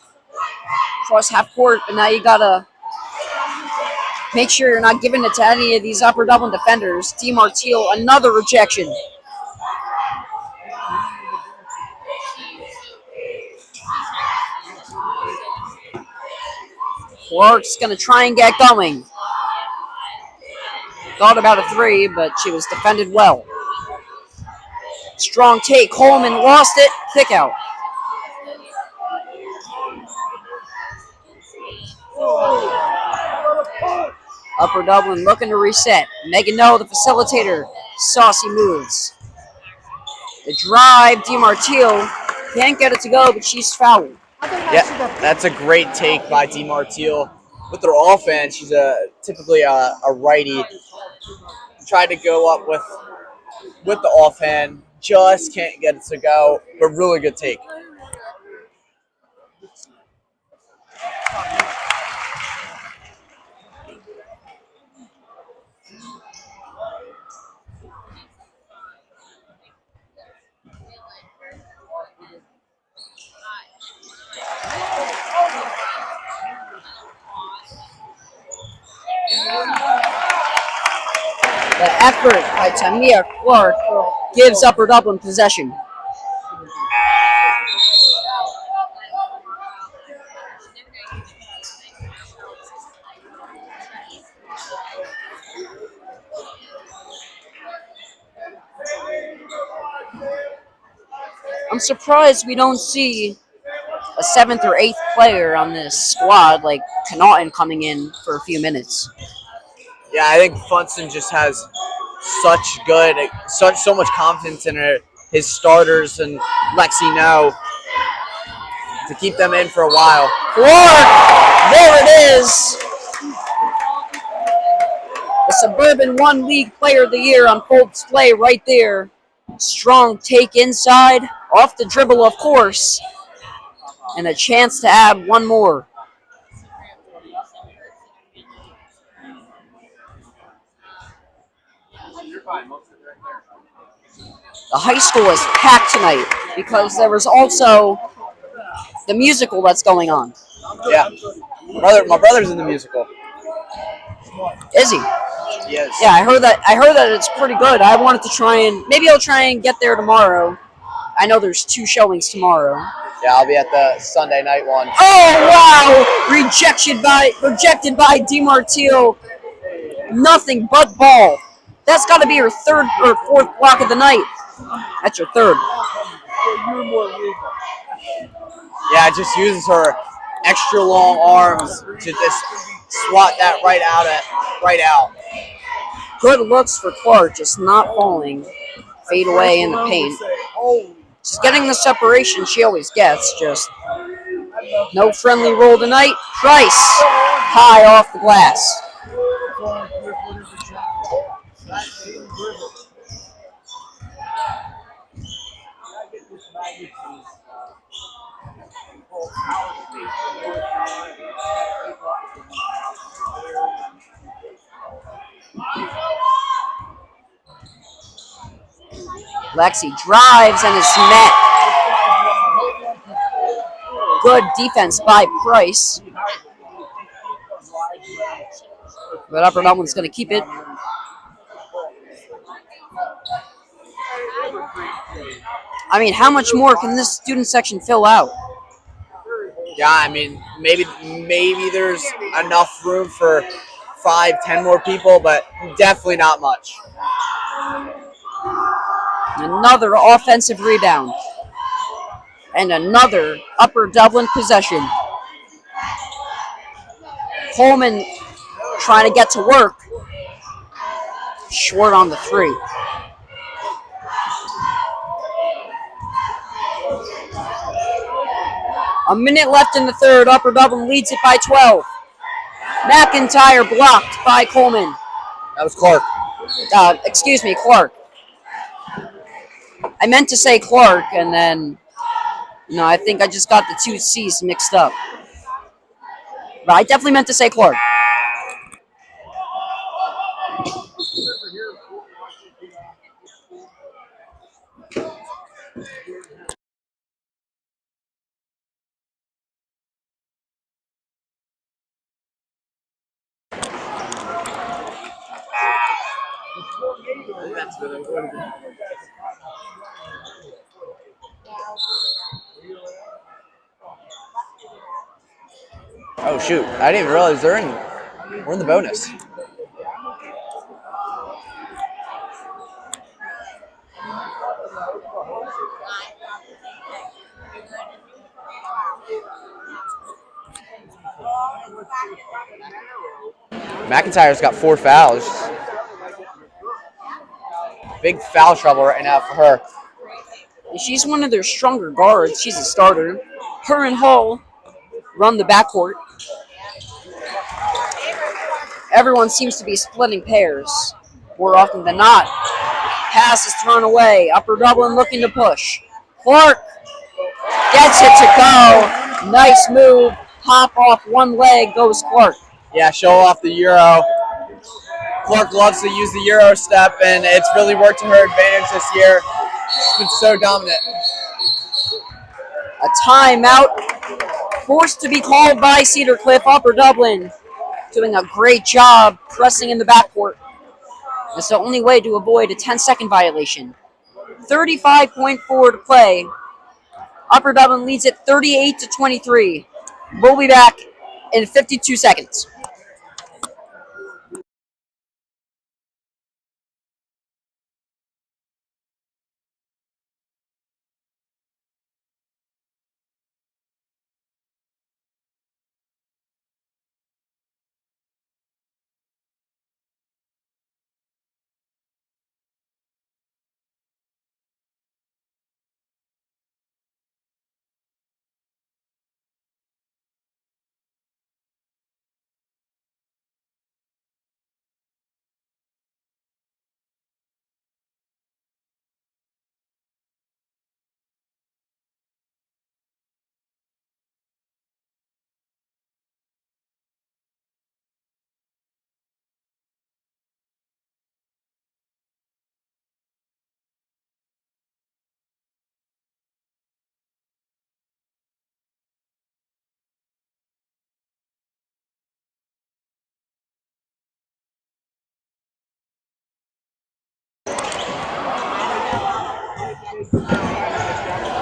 across half court, but now you gotta make sure you're not giving it to any of these Upper Dublin defenders. DiMartile, another rejection. Clark's going to try and get going. Thought about a three, but she was defended well. Strong take. Coleman lost it. Kick out. Upper Dublin looking to reset. Megan No, the facilitator. Saucy moves. The drive. DiMartile can't get it to go, but she's fouled. Yeah, that's a great take by DiMartile. With her offense, she's typically a righty. Tried to go up with the offhand, just can't get it to go, but really good take. The effort by Tamia Clark gives Upper Dublin possession. I'm surprised we don't see a 7th or 8th player on this squad, like Connaughton coming in for a few minutes. Yeah, I think Funston just has so much confidence in his starters and Lexi No to keep them in for a while. Clark, there it is. The Suburban 1 League Player of the Year on full display right there. Strong take inside, off the dribble, of course, and a chance to add one more. The high school is packed tonight because there was also the musical that's going on. Yeah, my brother's in the musical. Is he? Yes. Yeah, I heard that it's pretty good. I wanted to maybe I'll try and get there tomorrow. I know there's 2 showings tomorrow. Yeah, I'll be at the Sunday night one. Oh wow! Rejected by DiMartile. Nothing but ball. That's got to be your 3rd or 4th block of the night. That's your 3rd. Yeah, just uses her extra long arms to just swat that right out. Good looks for Clark, just not falling. Fade away in the paint. She's getting the separation she always gets, just no friendly roll tonight. Price, high off the glass. Lexi drives and is met. Good defense by Price. But Upper Dublin's going to keep it. I mean, how much more can this student section fill out? Yeah, I mean, maybe there's enough room for 5-10 more people, but definitely not much. Another offensive rebound. And another Upper Dublin possession. Coleman trying to get to work. Short on the 3. A minute left in the 3rd. Upper Dublin leads it by 12. McIntyre blocked by Coleman. That was Clark. Excuse me, Clark. I meant to say Clark, and then, I think I just got the 2 C's mixed up. But I definitely meant to say Clark. Oh shoot! I didn't even realize we're in the bonus. McIntyre's got 4 fouls. Big foul trouble right now for her. She's one of their stronger guards. She's a starter. Her and Hall run the backcourt. Everyone seems to be splitting pairs more often than not. Pass is thrown away. Upper Dublin looking to push. Clark gets it to go. Nice move. Hop off one leg goes Clark. Yeah, show off the Euro. Clark loves to use the Euro step, and it's really worked to her advantage this year. She's been so dominant. A timeout forced to be called by Cedar Cliff. Upper Dublin doing a great job pressing in the backcourt. That's the only way to avoid a 10-second violation. 35.4 to play. Upper Dublin leads it 38-23. We'll be back in 52 seconds.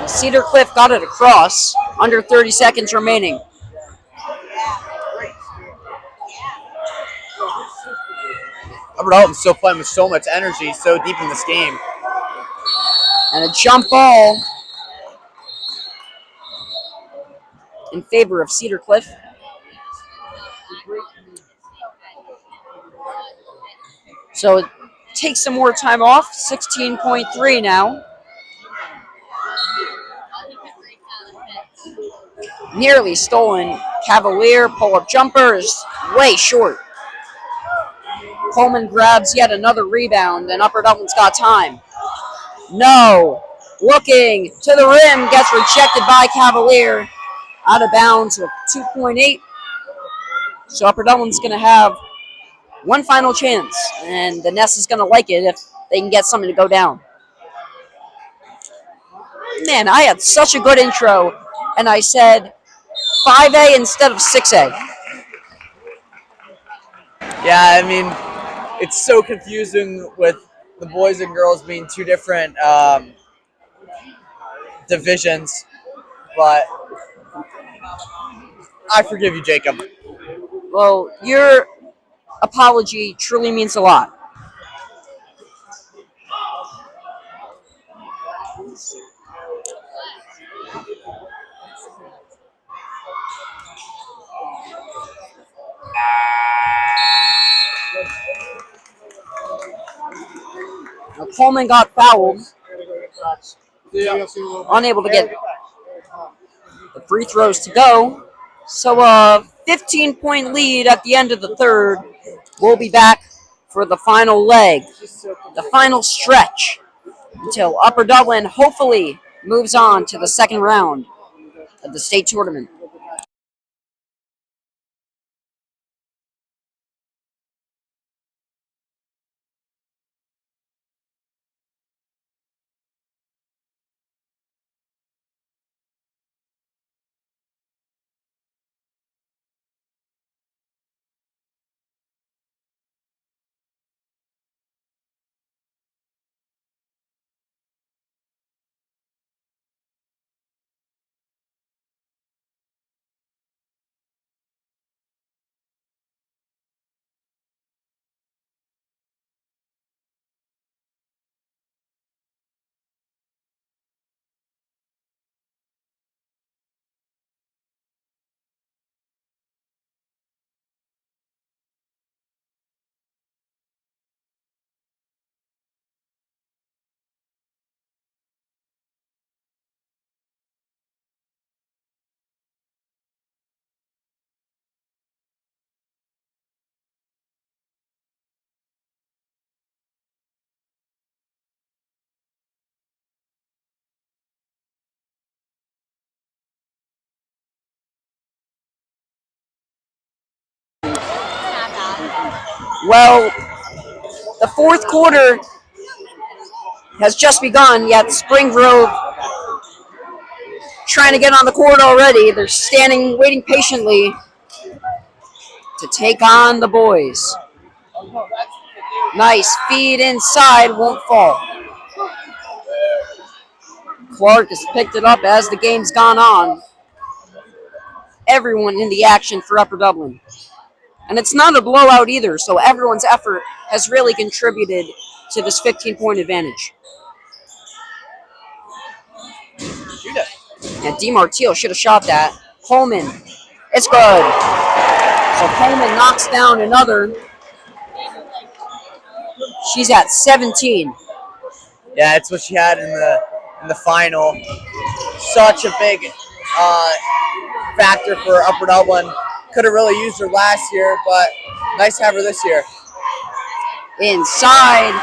Cedar Cliff got it across. Under 30 seconds remaining. Upper Dublin's still playing with so much energy, so deep in this game. And a jump ball in favor of Cedar Cliff. So it takes some more time off. 16.3 now. Nearly stolen. Cavalier pull-up jumpers way short. Coleman grabs yet another rebound, and Upper Dublin's got time. No. Looking to the rim, gets rejected by Cavalier. Out of bounds with 2.8. So Upper Dublin's going to have one final chance, and the Nest is going to like it if they can get something to go down. Man, I had such a good intro, and I said 5A instead of 6A. Yeah, I mean, it's so confusing with the boys and girls being two different divisions, but I forgive you, Jacob. Well, your apology truly means a lot. Now, Coleman got fouled, unable to get the free throws to go. So a 15-point lead at the end of the third. We'll be back for the final leg, the final stretch, until Upper Dublin hopefully moves on to the second round of the state tournament. Well, the fourth quarter has just begun, yet Spring Grove trying to get on the court already. They're standing, waiting patiently to take on the boys. Nice feed inside, won't fall. Clark has picked it up as the game's gone on. Everyone in the action for Upper Dublin. And it's not a blowout either, so everyone's effort has really contributed to this 15-point advantage. Shoot it. And DiMartino should have shot that. Coleman, it's good. So Coleman knocks down another. She's at 17. Yeah, it's what she had in the final. Such a big factor for Upper Dublin. Could have really used her last year, but nice to have her this year. Inside,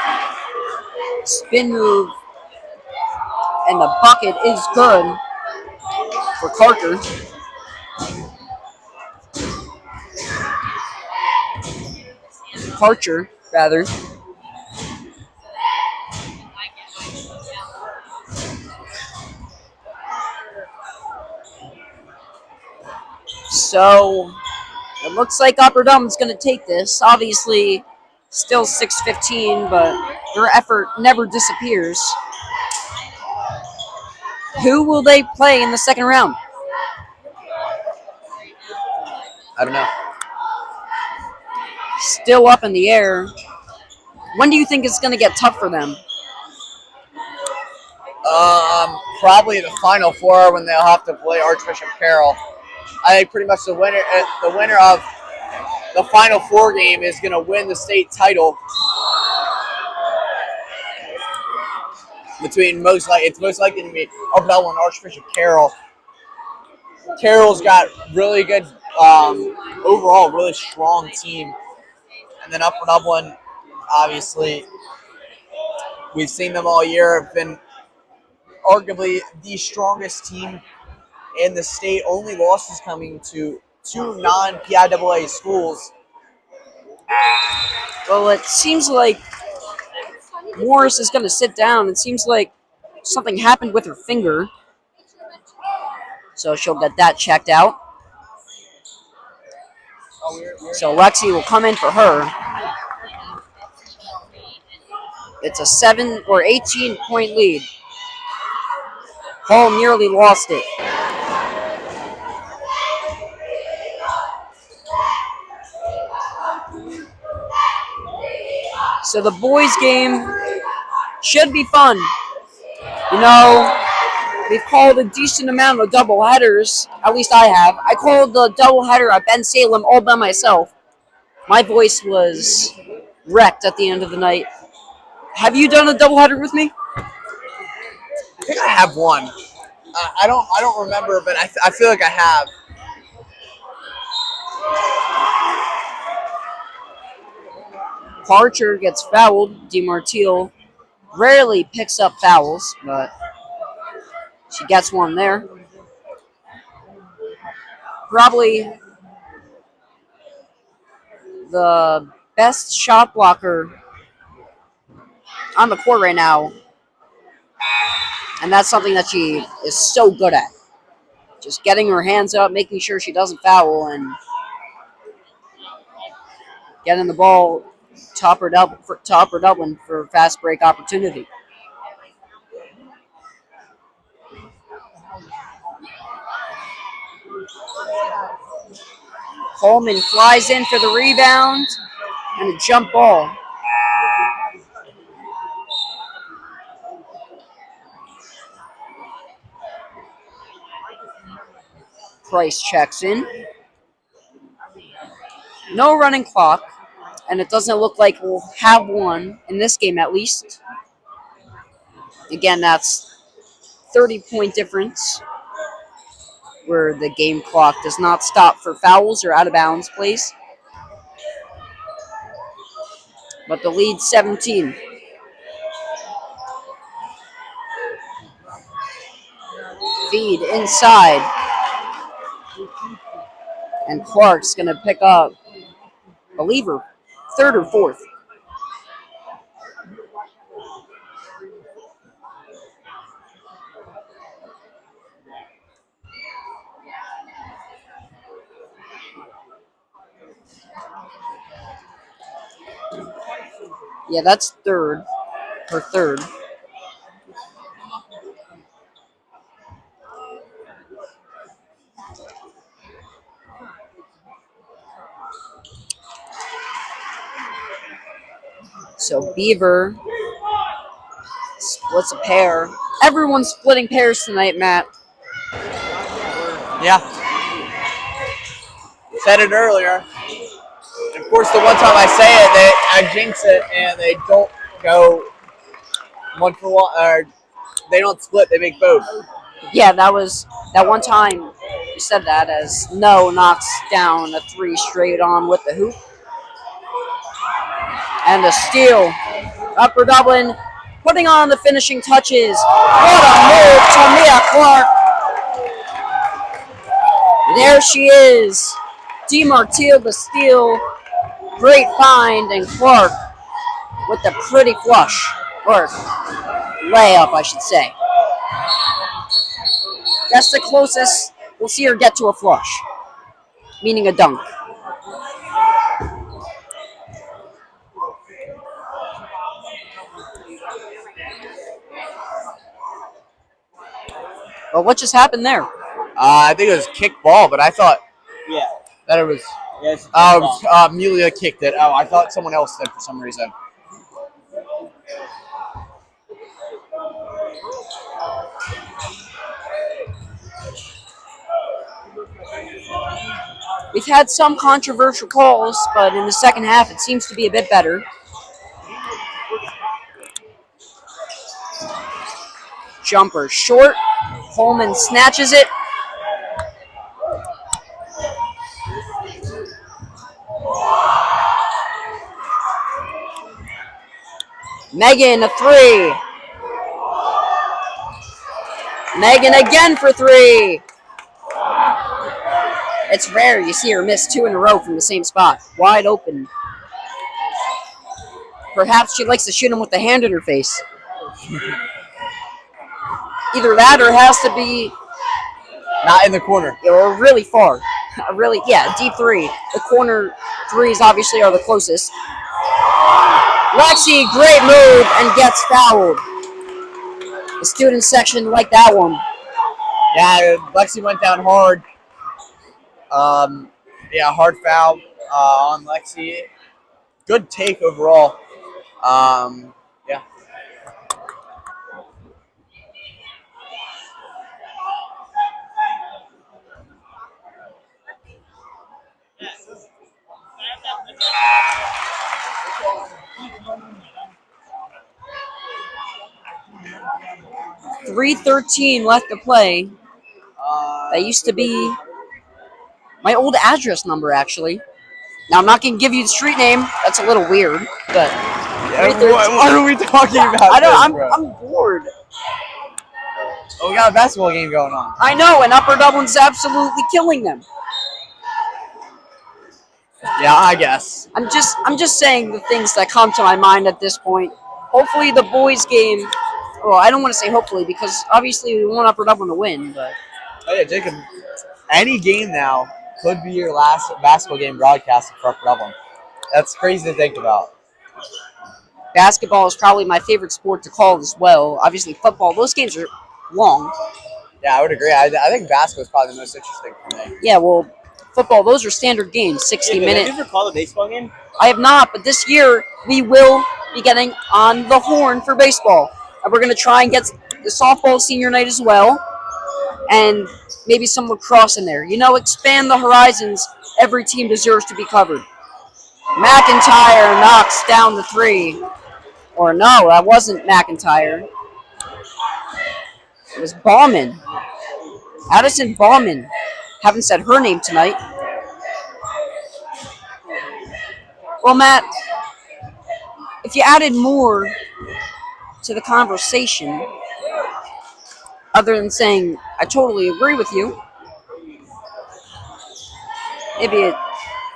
spin move, and the bucket is good for Clarker. Parcher, rather. So it looks like Upper Dublin's going to take this. Obviously, still 6-15, but their effort never disappears. Who will they play in the second round? I don't know. Still up in the air. When do you think it's going to get tough for them? Probably the Final Four when they'll have to play Archbishop Carroll. I think pretty much the winner of the Final Four game is going to win the state title. It's most likely to be Upper Dublin and Archbishop Carroll. Carroll's got really good, overall, really strong team. And then Upper Dublin, obviously, we've seen them all year, have been arguably the strongest team in the state. Only losses coming to two non-PIAA schools. Well, it seems like Morris is going to sit down. It seems like something happened with her finger. So she'll get that checked out. So Lexi will come in for her. It's a 7 or 18-point lead. Hall nearly lost it. So the boys' game should be fun. You know, we've called a decent amount of doubleheaders. At least I have. I called the doubleheader at Ben Salem all by myself. My voice was wrecked at the end of the night. Have you done a doubleheader with me? I think I have one. I don't remember, but I feel like I have. Parcher gets fouled. DiMartino rarely picks up fouls, but she gets one there. Probably the best shot blocker on the court right now. And that's something that she is so good at. Just getting her hands up, making sure she doesn't foul, and getting the ball to Upper Dublin for fast break opportunity. Coleman flies in for the rebound and a jump ball. Price checks in. No running clock, and it doesn't look like we'll have one in this game at least. Again, that's 30-point difference where the game clock does not stop for fouls or out of bounds plays. But the lead's 17. Feed inside. And Clark's going to pick up, I believe, her third or fourth? Yeah, that's third. Her third. So Beaver splits a pair. Everyone's splitting pairs tonight, Matt. Yeah. Said it earlier. Of course, the one time I say it, I jinx it, and they don't go one for one, or they don't split. They make both. Yeah, that was that one time you said that as No knocks down a 3 straight on with the hoop. And the steal. Upper Dublin putting on the finishing touches. What a move to Mia Clark. There she is. DeMartile the steal. Great find, and Clark with the pretty flush. Or layup, I should say. That's the closest we'll see her get to a flush, meaning a dunk. Well, what just happened there? I think it was kick ball, but I thought Yeah. that it was. Yes. Amelia kicked it. Oh, I thought someone else did for some reason. We've had some controversial calls, but in the second half, it seems to be a bit better. Jumper short. Holman snatches it. Megan, a 3. Megan again for 3. It's rare you see her miss 2 in a row from the same spot. Wide open. Perhaps she likes to shoot him with the hand in her face. Either that or it has to be Not in the corner. or really far. Really, yeah, deep 3. The corner 3s obviously are the closest. Lexi, great move, and gets fouled. The student section like that one. Yeah, Lexi went down hard. Yeah, hard foul on Lexi. Good take overall. Yeah. .313 left to play. That used to be my old address number, actually. Now, I'm not going to give you the street name. That's a little weird, but... What are we talking about? I don't, this, bro? I'm bored. Oh, we got a basketball game going on. I know, and Upper Dublin's absolutely killing them. Yeah, I guess. I'm just saying the things that come to my mind at this point. Hopefully the boys game... Well, I don't want to say hopefully, because obviously we want Upper Dublin to win, but... Oh, yeah, Jacob. Any game now could be your last basketball game broadcasted for Upper Dublin. That's crazy to think about. Basketball is probably my favorite sport to call as well. Obviously, football, those games are long. Yeah, I would agree. I think basketball is probably the most interesting for me. Yeah, well, football, those are standard games, 60 minutes. Have you ever called a baseball game? I have not, but this year we will be getting on the horn for baseball. And we're going to try and get the softball senior night as well. And maybe some lacrosse in there. You know, expand the horizons. Every team deserves to be covered. McIntyre knocks down the 3. Or no, that wasn't McIntyre. It was Bauman. Addison Bauman. Haven't said her name tonight. Well, Matt, if you added more to the conversation, other than saying, I totally agree with you, maybe it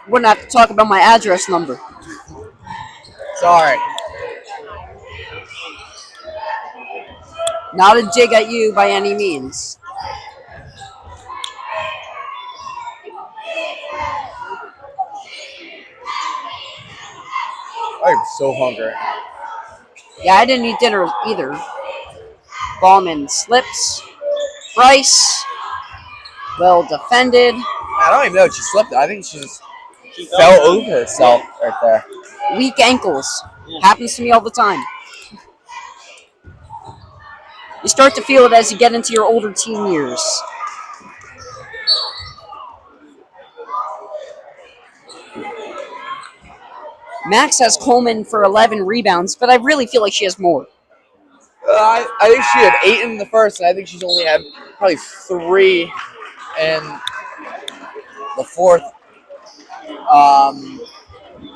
wouldn't have to talk about my address number. Sorry. Not a dig at you by any means. I'm so hungry. Yeah, I didn't eat dinner either. Ballman slips. Price. Well defended. I don't even know if she slipped. I think she just fell over herself right there. Weak ankles. Happens to me all the time. You start to feel it as you get into your older teen years. Max has Coleman for 11 rebounds, but I really feel like she has more. I think she had 8 in the first, and I think she's only had probably 3 in the fourth.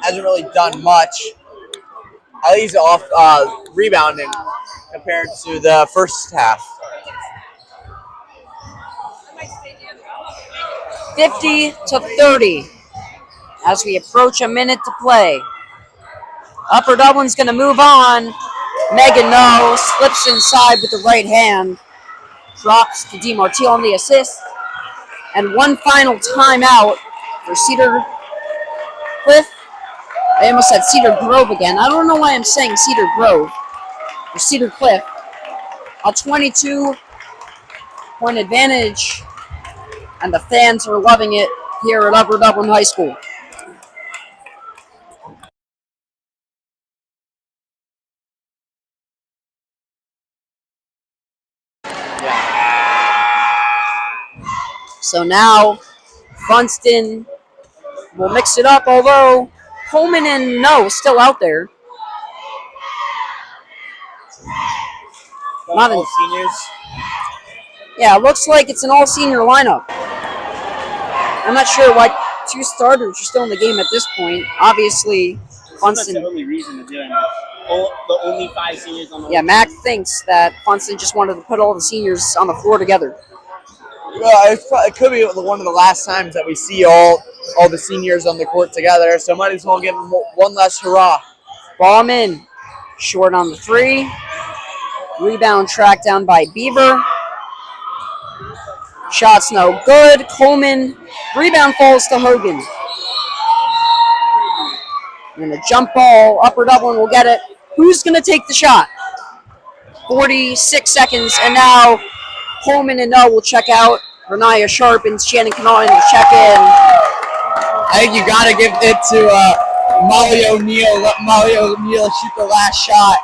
Hasn't really done much. I think he's off rebounding compared to the first half. 50-30 as we approach a minute to play. Upper Dublin's going to move on. Megan No slips inside with the right hand. Drops to DiMartino on the assist. And one final timeout for Cedar Cliff. I almost said Cedar Grove again. I don't know why I'm saying Cedar Grove. For Cedar Cliff. A 22-point advantage. And the fans are loving it here at Upper Dublin High School. So now, Funston will mix it up, although Coleman and No still out there. Not all seniors. Yeah, it looks like it's an all-senior lineup. I'm not sure why 2 starters are still in the game at this point. Obviously, Funston. That's the only reason to do it. The only 5 seniors on the Yeah, Mac thinks that Funston just wanted to put all the seniors on the floor together. Well, it could be one of the last times that we see all the seniors on the court together, so might as well give them one last hurrah. Ballman, short on the 3. Rebound tracked down by Beaver. Shot's no good. Coleman, rebound falls to Hogan. And a jump ball, Upper Dublin will get it. Who's going to take the shot? 46 seconds, and now Coleman and No will check out. Renaya Sharp and Shannon Cannon will check in. I think you got to give it to Molly O'Neill. Let Molly O'Neill shoot the last shot.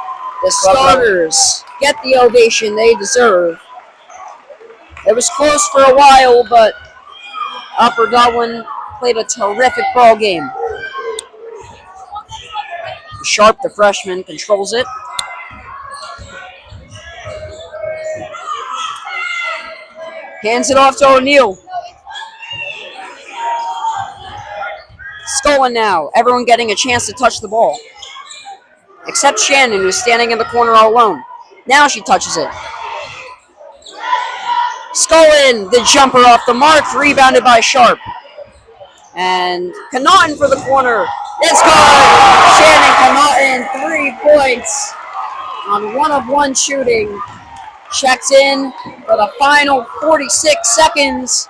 The starters get the ovation they deserve. It was close for a while, but Upper Dublin played a terrific ball game. Sharp, the freshman, controls it. Hands it off to O'Neill. Scullin now. Everyone getting a chance to touch the ball. Except Shannon, who's standing in the corner all alone. Now she touches it. Scullin, the jumper off the mark, rebounded by Sharp. And Connaughton for the corner. It's good! Shannon Connaughton, 3 points on 1 of 1 shooting. Checks in for the final 46 seconds.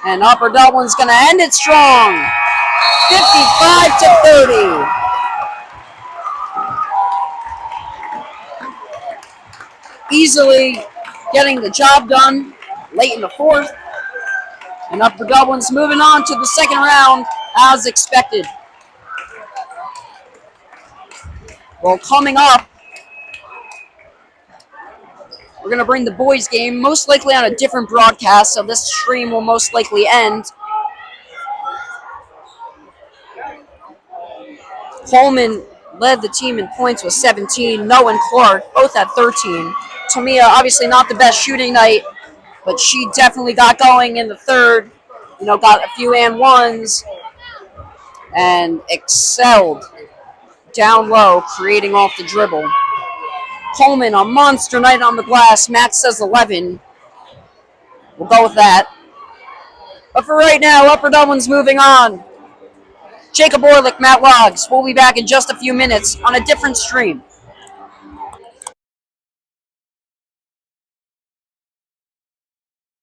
And Upper Dublin's going to end it strong. 55-30. Easily getting the job done late in the fourth. And Upper Dublin's moving on to the second round as expected. Well, coming up, we're going to bring the boys' game, most likely on a different broadcast, so this stream will most likely end. Coleman led the team in points with 17. No and Clark both at 13. Tamia, obviously not the best shooting night, but she definitely got going in the third. Got a few and ones and excelled down low, creating off the dribble. Coleman, a monster night on the glass. Matt says 11. We'll go with that. But for right now, Upper Dublin's moving on. Jacob Orlick, Matt Logs. We'll be back in just a few minutes on a different stream.